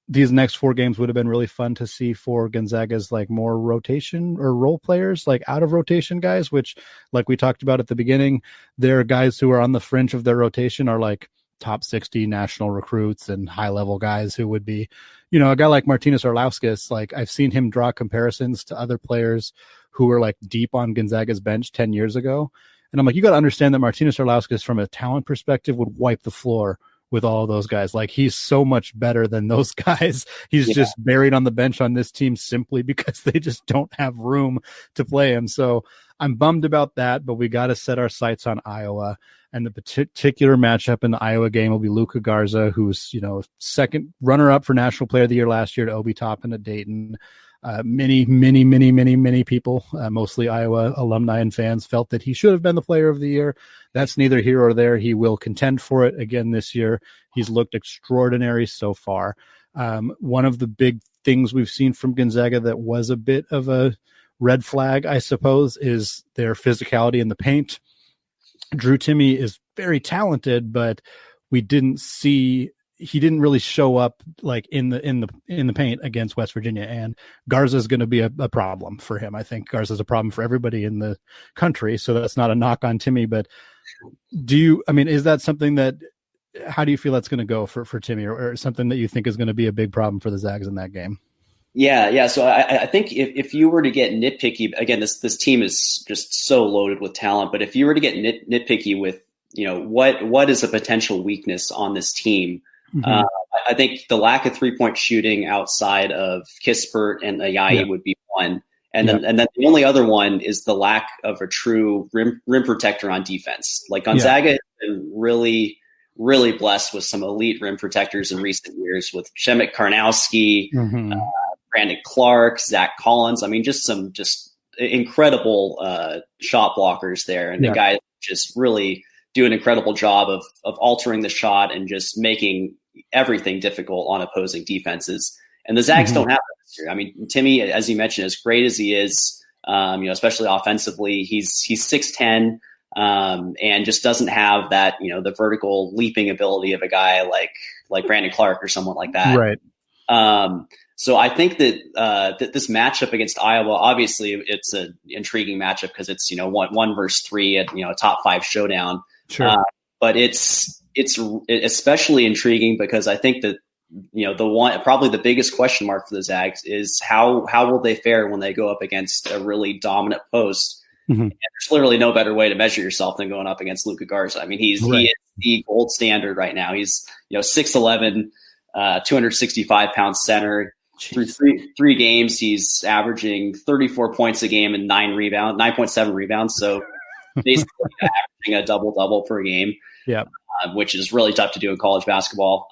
these next 4 games would have been really fun to see for Gonzaga's like more rotation or role players, like out of rotation guys, which like we talked about at the beginning, they're guys who are on the fringe of their rotation are like top 60 national recruits and high level guys who would be, a guy like Martinez Orlauskas. Like I've seen him draw comparisons to other players who were like deep on Gonzaga's bench 10 years ago. And I'm like, you got to understand that Martinez Orlauskas from a talent perspective would wipe the floor with all of those guys. Like he's so much better than those guys. He's just buried on the bench on this team simply because they just don't have room to play him. So I'm bummed about that, but we got to set our sights on Iowa. And the particular matchup in the Iowa game will be Luka Garza, who's, second runner-up for National Player of the Year last year to Obi Toppin at Dayton. Many people, mostly Iowa alumni and fans, felt that he should have been the Player of the Year. That's neither here or there. He will contend for it again this year. He's looked extraordinary so far. One of the big things we've seen from Gonzaga that was a bit of a red flag, I suppose, is their physicality in the paint. Drew Timme is very talented, but he didn't really show up like in the paint against West Virginia, and Garza is going to be a problem for him. I think Garza is a problem for everybody in the country. So that's not a knock on Timme, but is that something how do you feel that's going to go for Timme, or something that you think is going to be a big problem for the Zags in that game? Yeah. So I think if you were to get nitpicky, again, this team is just so loaded with talent, but if you were to get nitpicky with, what is a potential weakness on this team? Mm-hmm. I think the lack of 3-point shooting outside of Kispert and Ayayi would be one. And then the only other one is the lack of a true rim protector on defense. Like Gonzaga has been really, really blessed with some elite rim protectors in recent years with Shemek Karnowski, Brandon Clark, Zach Collins. I mean, just incredible shot blockers there. And the guys just really do an incredible job of altering the shot and just making everything difficult on opposing defenses. And the Zags don't have that this year. I mean, Timmy, as you mentioned, as great as he is, especially offensively, he's 6'10", and just doesn't have that, the vertical leaping ability of a guy like Brandon Clark or someone like that. Right. So I think that this matchup against Iowa, obviously it's an intriguing matchup because it's, 1 versus 3 at, a top 5 showdown. Sure. But it's especially intriguing because I think that, probably the biggest question mark for the Zags is how will they fare when they go up against a really dominant post? And there's literally no better way to measure yourself than going up against Luka Garza. I mean, he is the gold standard right now. He's 6'11", 265-pound center. Through three games, he's averaging 34 points a game and 9.7 rebounds. So basically averaging a double-double per game, which is really tough to do in college basketball.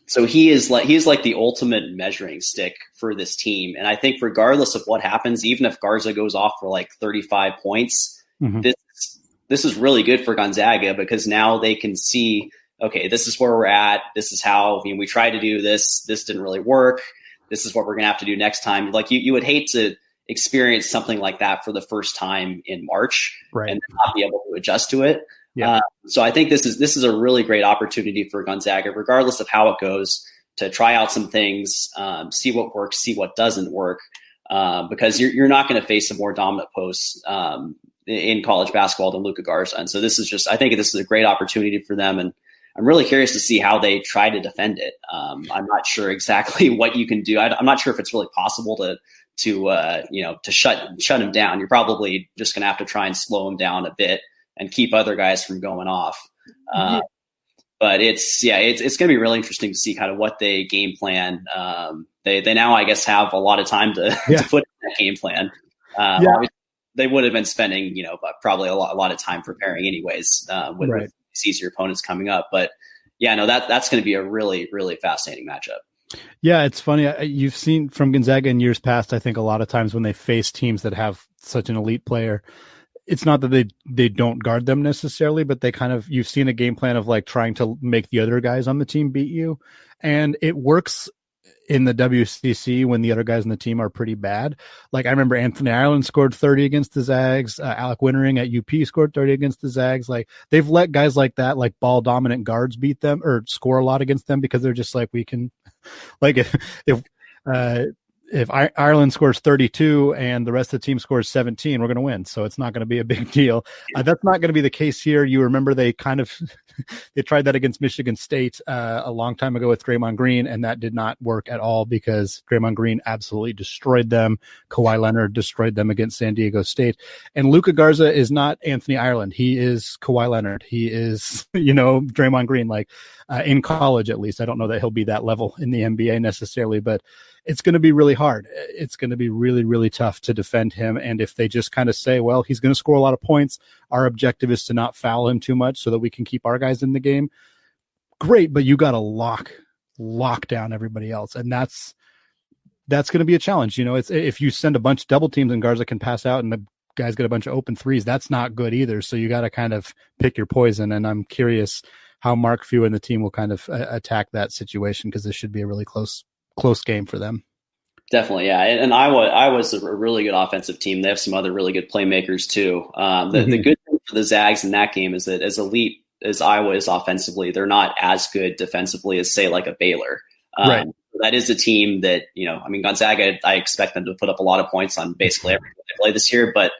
So he is like the ultimate measuring stick for this team. And I think regardless of what happens, even if Garza goes off for like 35 points, this is really good for Gonzaga because now they can see, okay, this is where we're at. This is how we tried to do this. This didn't really work. This is what we're going to have to do next time. Like you would hate to experience something like that for the first time in March and not be able to adjust to it. So I think this is a really great opportunity for Gonzaga, regardless of how it goes, to try out some things, see what works, see what doesn't work, because you're not going to face a more dominant post in college basketball than Luka Garza. And so I think this is a great opportunity for them. And I'm really curious to see how they try to defend it. I'm not sure exactly what you can do. I'm not sure if it's really possible to shut him down. You're probably just going to have to try and slow him down a bit and keep other guys from going off. But it's going to be really interesting to see kind of what they game plan. They now, I guess, have a lot of time to put in that game plan. They would have been spending, probably a lot of time preparing anyways, with these easier opponents coming up. But that's going to be a really, really fascinating matchup. Yeah, it's funny. You've seen from Gonzaga in years past, I think a lot of times when they face teams that have such an elite player, it's not that they don't guard them necessarily, but they you've seen a game plan of like trying to make the other guys on the team beat you. And it works in the WCC when the other guys on the team are pretty bad. Like I remember Anthony Ireland scored 30 against the Zags. Alec Wintering at UP scored 30 against the Zags. Like they've let guys like that, like ball dominant guards beat them or score a lot against them because they're just like, we can, like if Ireland scores 32 and the rest of the team scores 17, we're going to win. So it's not going to be a big deal. That's not going to be the case here. You remember they they tried that against Michigan State a long time ago with Draymond Green, and that did not work at all because Draymond Green absolutely destroyed them. Kawhi Leonard destroyed them against San Diego State. And Luka Garza is not Anthony Ireland. He is Kawhi Leonard. He is, Draymond Green, like in college at least. I don't know that he'll be that level in the NBA necessarily, but it's going to be really hard. It's going to be really, really tough to defend him. And if they just kind of say, well, he's going to score a lot of points, our objective is to not foul him too much so that we can keep our guys in the game. Great, but you got to lock down everybody else. And that's going to be a challenge. It's if you send a bunch of double teams and Garza can pass out and the guys get a bunch of open threes, that's not good either. So you got to kind of pick your poison. And I'm curious how Mark Few and the team will kind of attack that situation because this should be a really close game for them. Definitely, yeah. And Iowa's a really good offensive team. They have some other really good playmakers too. The good thing for the Zags in that game is that as elite as Iowa is offensively, they're not as good defensively as, say, like a Baylor. Right. That is a team that, Gonzaga, I expect them to put up a lot of points on basically everything they play this year, but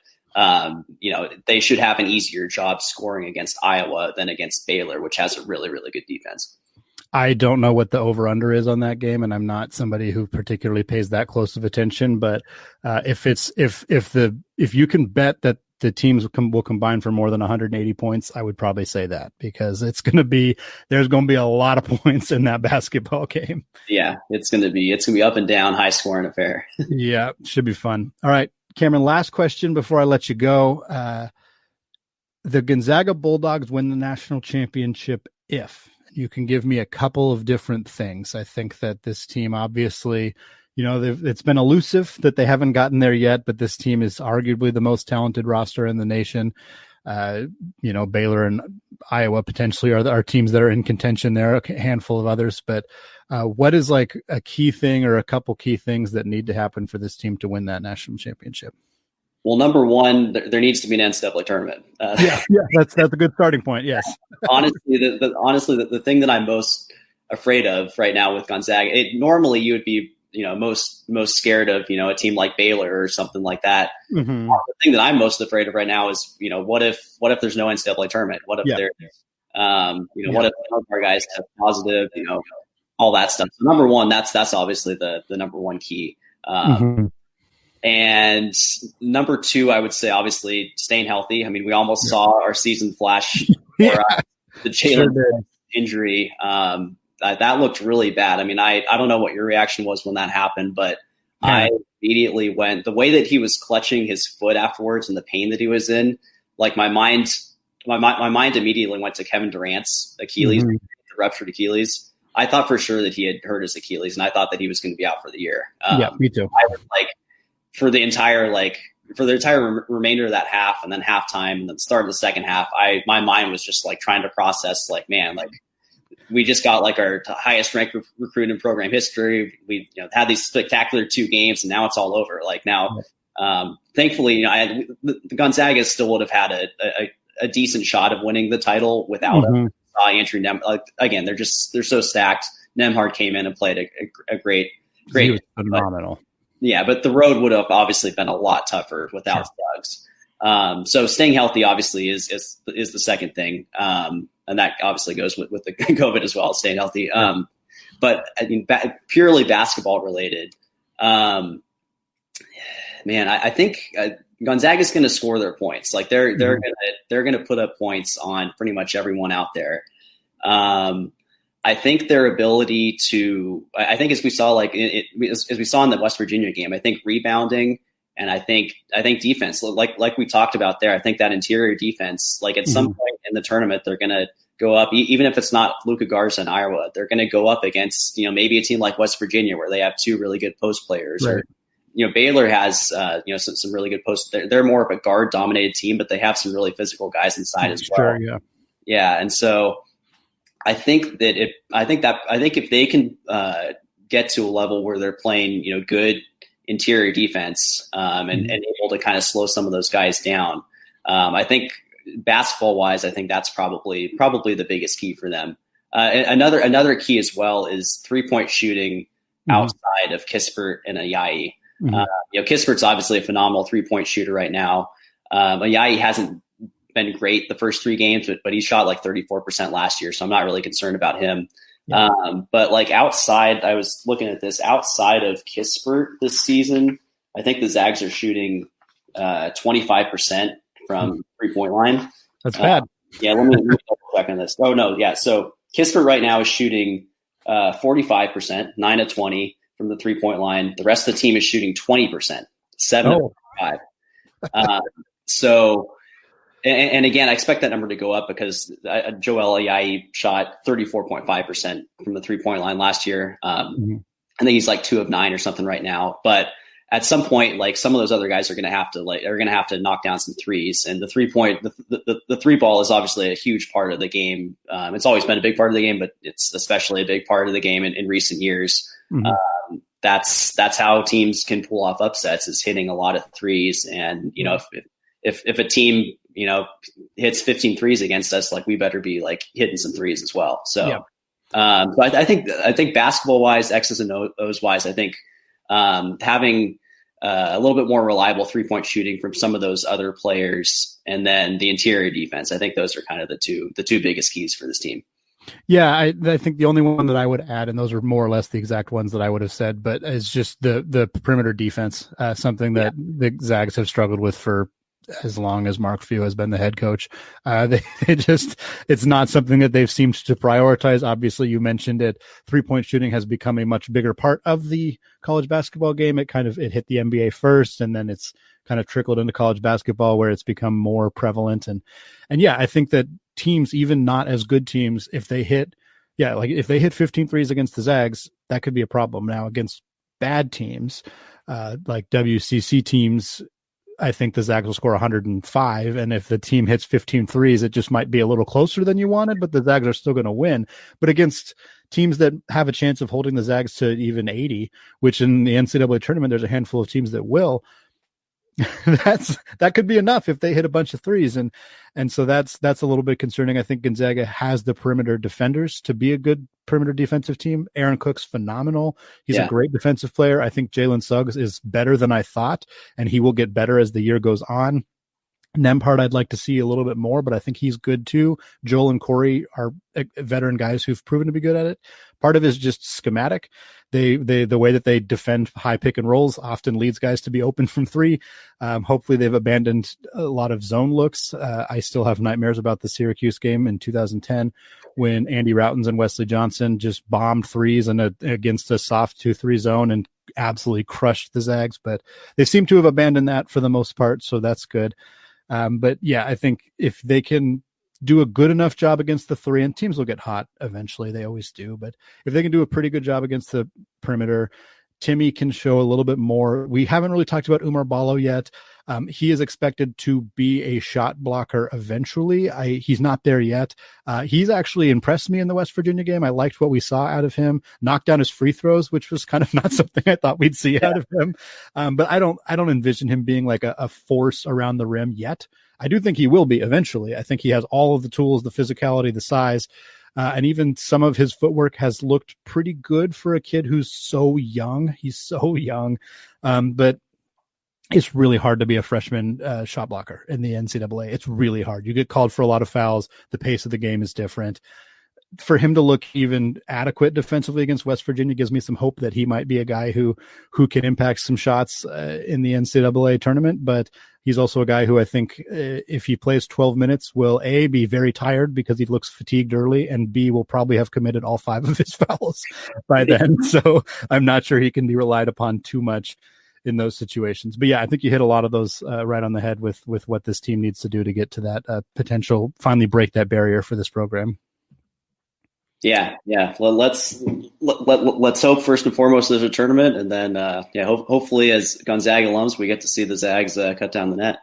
they should have an easier job scoring against Iowa than against Baylor, which has a really, really good defense. I don't know what the over-under is on that game, and I'm not somebody who particularly pays that close of attention. But if you can bet that the teams will combine for more than 180 points, I would probably say that because there's going to be a lot of points in that basketball game. Yeah, it's going to be up and down, high scoring affair. Yeah, should be fun. All right, Cameron, last question before I let you go. The Gonzaga Bulldogs win the national championship if you can give me a couple of different things. I think that this team, obviously, it's been elusive that they haven't gotten there yet, but this team is arguably the most talented roster in the nation. Baylor and Iowa potentially are teams that are in contention there, a handful of others. But what is like a key thing or a couple key things that need to happen for this team to win that national championship? Well, number one, there needs to be an NCAA tournament. That's a good starting point. Yes. Honestly, the thing that I'm most afraid of right now with Gonzaga, normally you would be, most scared of, a team like Baylor or something like that. Mm-hmm. The thing that I'm most afraid of right now is, what if there's no NCAA tournament? What if there's, what if some of our guys have positive, all that stuff. So number one, that's obviously the number one key. And number two, I would say, obviously, staying healthy. I mean, we almost saw our season flash for the Jalen injury. That looked really bad. I mean, I don't know what your reaction was when that happened, but I immediately went – the way that he was clutching his foot afterwards and the pain that he was in, like my mind immediately went to Kevin Durant's Achilles, the ruptured Achilles. I thought for sure that he had hurt his Achilles, and I thought that he was going to be out for the year. Me too. I was like – for the entire remainder of that half and then halftime and then start of the second half, my mind was just like trying to process, like, man, like we just got like our highest ranked recruit in program history. We had these spectacular 2 games and now it's all over. Like now, thankfully, Gonzaga still would have had a decent shot of winning the title without him. Andrew again, they're so stacked. Nembhard came in and played a great, he was phenomenal. Yeah, but the road would have obviously been a lot tougher without Suggs. So staying healthy obviously is the second thing, and that obviously goes with the COVID as well, staying healthy. But I mean, purely basketball related, man, I think Gonzaga's going to score their points. Like they're going to put up points on pretty much everyone out there. I think their ability to, I think as we saw, like as we saw in the West Virginia game, I think rebounding and I think defense, like we talked about there, I think that interior defense, like at some point in the tournament, they're going to go up, even if it's not Luka Garza and Iowa, they're going to go up against, maybe a team like West Virginia where they have 2 really good post players. Right. Or, Baylor has, some really good posts. They're more of a guard dominated team, but they have some really physical guys inside as well. Sure, yeah. And so, I think if they can get to a level where they're playing, good interior defense and able to kind of slow some of those guys down, I think basketball wise, I think that's probably the biggest key for them. Another key as well is 3-point shooting outside of Kispert and Ayayi. Kispert's obviously a phenomenal 3-point shooter right now. Ayayi hasn't been great the first 3 games, but he shot like 34% last year. So I'm not really concerned about him. Yeah. But like outside, I was looking at this outside of Kispert this season, I think the Zags are shooting 25% from 3-point line. That's bad. Let me check on this. Oh no. Yeah. So Kispert right now is shooting 45%, 9 of 20 from the 3-point line. The rest of the team is shooting 20%, 7 of 5. So, and again, I expect that number to go up because Joel Ayayi shot 34.5% from the 3-point line last year. I think he's like 2 of 9 or something right now. But at some point, like some of those other guys are going to have to knock down some threes. And the 3-point, the 3 ball is obviously a huge part of the game. It's always been a big part of the game, but it's especially a big part of the game in recent years. That's how teams can pull off upsets, is hitting a lot of threes. And if a team hits 15 threes against us, like we better be like hitting some threes as well. So, I think basketball wise, X's and O's wise, I think having a little bit more reliable 3-point shooting from some of those other players, and then the interior defense, I think those are kind of the two biggest keys for this team. Yeah, I think the only one that I would add, and those are more or less the exact ones that I would have said, but is just the perimeter defense, something that the Zags have struggled with for as long as Mark Few has been the head coach. It's not something that they've seemed to prioritize. Obviously, you mentioned it. 3-point shooting has become a much bigger part of the college basketball game. It hit the NBA first, and then it's kind of trickled into college basketball where it's become more prevalent. And yeah, I think that teams, even not as good teams, if they hit 15 threes against the Zags, that could be a problem. Now against bad teams, like WCC teams, I think the Zags will score 105. And if the team hits 15 threes, it just might be a little closer than you wanted, but the Zags are still going to win. But against teams that have a chance of holding the Zags to even 80, which in the NCAA tournament, there's a handful of teams that will, that could be enough if they hit a bunch of threes. And so that's a little bit concerning. I think Gonzaga has the perimeter defenders to be a good perimeter defensive team. Aaron Cook's phenomenal. He's a great defensive player. I think Jalen Suggs is better than I thought, and he will get better as the year goes on. Nembhard, I'd like to see a little bit more, but I think he's good too. Joel and Corey are veteran guys who've proven to be good at it. Part of it is just schematic. The way that they defend high pick and rolls often leads guys to be open from three. Hopefully they've abandoned a lot of zone looks. I still have nightmares about the Syracuse game in 2010 when Andy Routens and Wesley Johnson just bombed threes against a soft 2-3 zone and absolutely crushed the Zags. But they seem to have abandoned that for the most part, so that's good. But yeah, I think if they can do a good enough job against the three, and teams will get hot eventually, they always do, but if they can do a pretty good job against the perimeter, Timmy can show a little bit more. We haven't really talked about Umar Ballo yet. He is expected to be a shot blocker eventually. He's not there yet. He's actually impressed me in the West Virginia game. I liked what we saw out of him. Knocked down his free throws, which was kind of not something I thought we'd see out of him. But I don't envision him being like a force around the rim yet. I do think he will be eventually. I think he has all of the tools, the physicality, the size, and even some of his footwork has looked pretty good for a kid who's so young. He's so young. But it's really hard to be a freshman shot blocker in the NCAA. It's really hard. You get called for a lot of fouls. The pace of the game is different. For him to look even adequate defensively against West Virginia gives me some hope that he might be a guy who can impact some shots in the NCAA tournament. But he's also a guy who I think if he plays 12 minutes will A, be very tired because he looks fatigued early, and B, will probably have committed all 5 of his fouls by then. So I'm not sure he can be relied upon too much in those situations. But yeah, I think you hit a lot of those right on the head with what this team needs to do to get to that potential, finally break that barrier for this program. Yeah. Well, let's hope first and foremost there's a tournament, and then hopefully as Gonzaga alums we get to see the Zags cut down the net.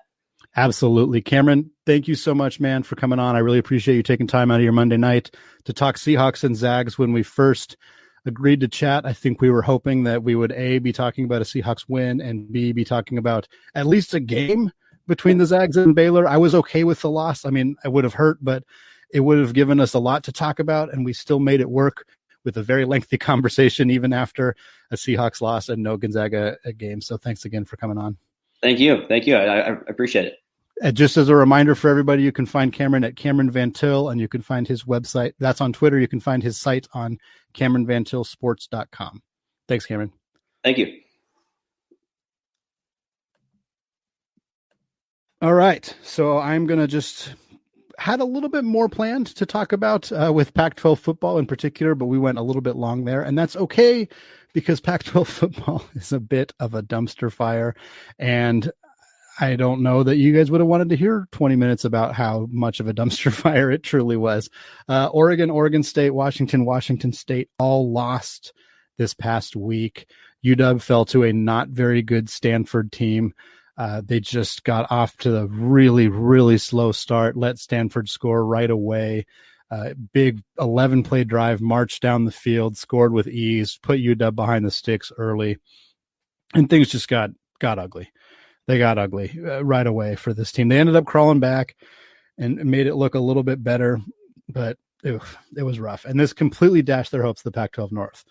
Absolutely, Cameron. Thank you so much, man, for coming on. I really appreciate you taking time out of your Monday night to talk Seahawks and Zags. When we first agreed to chat, I think we were hoping that we would A, be talking about a Seahawks win, and B, be talking about at least a game between the Zags and Baylor. I was okay with the loss. I mean, it would have hurt, but it would have given us a lot to talk about, and we still made it work with a very lengthy conversation, even after a Seahawks loss and no Gonzaga game. So thanks again for coming on. Thank you. I appreciate it. And just as a reminder for everybody, you can find Cameron at Cameron Van Til, and you can find his website. That's on Twitter. You can find his site on CameronVanTilSports.com. Thanks, Cameron. Thank you. All right. So I'm going to just had a little bit more planned to talk about with Pac-12 football in particular, but we went a little bit long there, and that's okay because Pac-12 football is a bit of a dumpster fire, and I don't know that you guys would have wanted to hear 20 minutes about how much of a dumpster fire it truly was. Oregon State, Washington State all lost this past week. UW fell to a not very good Stanford team. They just got off to the really, really slow start, let Stanford score right away. Big 11-play drive, marched down the field, scored with ease, put UW behind the sticks early, and things just got ugly. They got ugly right away for this team. They ended up crawling back and made it look a little bit better, but it was rough. And this completely dashed their hopes of the Pac-12 North.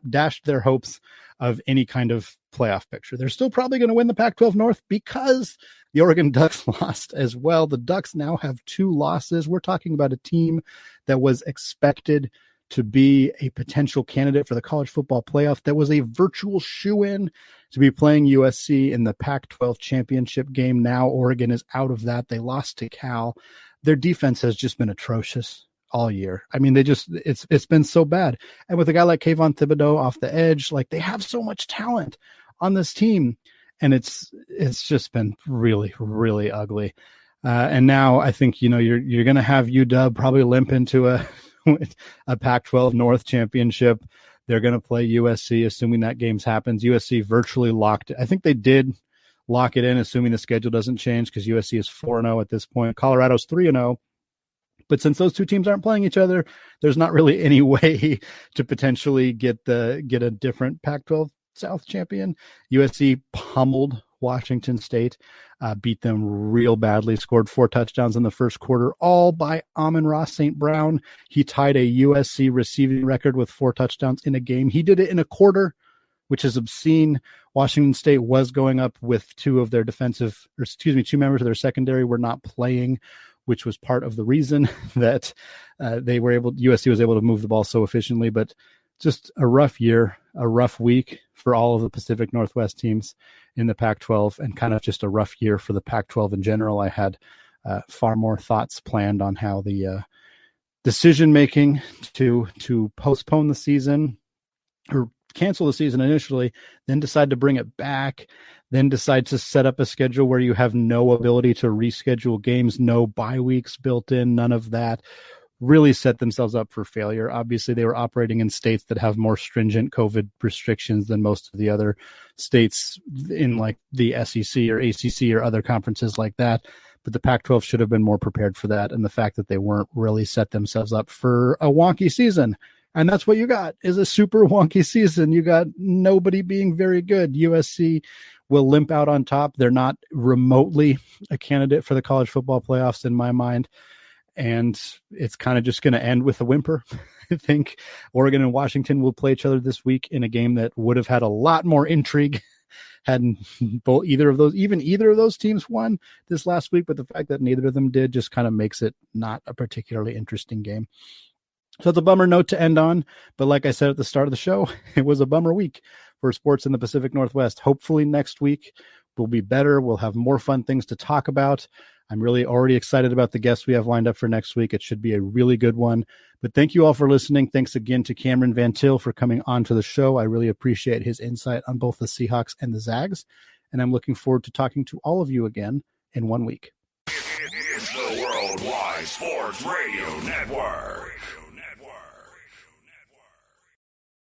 Dashed their hopes of any kind of playoff picture. They're still probably going to win the Pac-12 North because the Oregon Ducks lost as well. The Ducks now have 2 losses. We're talking about a team that was expected to be a potential candidate for the college football playoff, that was a virtual shoo-in to be playing USC in the Pac-12 championship game. Now Oregon is out of that. They lost to Cal. Their defense has just been atrocious all year. I mean, it's been so bad. And with a guy like Kayvon Thibodeau off the edge, like, they have so much talent on this team, and it's just been really, really ugly. And now I think, you're going to have UW probably limp into a Pac-12 North championship. They're going to play USC, assuming that game happens. USC virtually locked it. I think they did lock it in, assuming the schedule doesn't change, because USC is 4-0 at this point. Colorado's 3-0. But since those two teams aren't playing each other, there's not really any way to potentially get a different Pac-12 South champion. USC pummeled Washington State, beat them real badly, scored 4 touchdowns in the first quarter, all by Amon-Ra St. Brown. He tied a USC receiving record with 4 touchdowns in a game. He did it in a quarter, which is obscene. Washington State was going up with 2 members of their secondary were not playing, which was part of the reason that USC was able to move the ball so efficiently. But just a rough year, a rough week for all of the Pacific Northwest teams in the Pac-12, and kind of just a rough year for the Pac-12 in general. I had far more thoughts planned on how the decision-making to postpone the season or cancel the season initially, then decide to bring it back, then decide to set up a schedule where you have no ability to reschedule games, no bye weeks built in, none of that, really set themselves up for failure. Obviously, they were operating in states that have more stringent COVID restrictions than most of the other states in like the SEC or ACC or other conferences like that. But the Pac-12 should have been more prepared for that. And the fact that they weren't really set themselves up for a wonky season. And that's what you got, is a super wonky season. You got nobody being very good. USC will limp out on top. They're not remotely a candidate for the college football playoffs in my mind. And it's kind of just going to end with a whimper. I think Oregon and Washington will play each other this week in a game that would have had a lot more intrigue had either of those teams won this last week. But the fact that neither of them did just kind of makes it not a particularly interesting game. So it's a bummer note to end on. But like I said at the start of the show, it was a bummer week for sports in the Pacific Northwest. Hopefully next week will be better. We'll have more fun things to talk about. I'm really already excited about the guests we have lined up for next week. It should be a really good one. But thank you all for listening. Thanks again to Cameron Van Til for coming on to the show. I really appreciate his insight on both the Seahawks and the Zags. And I'm looking forward to talking to all of you again in 1 week. It's the Worldwide Sports Radio Network.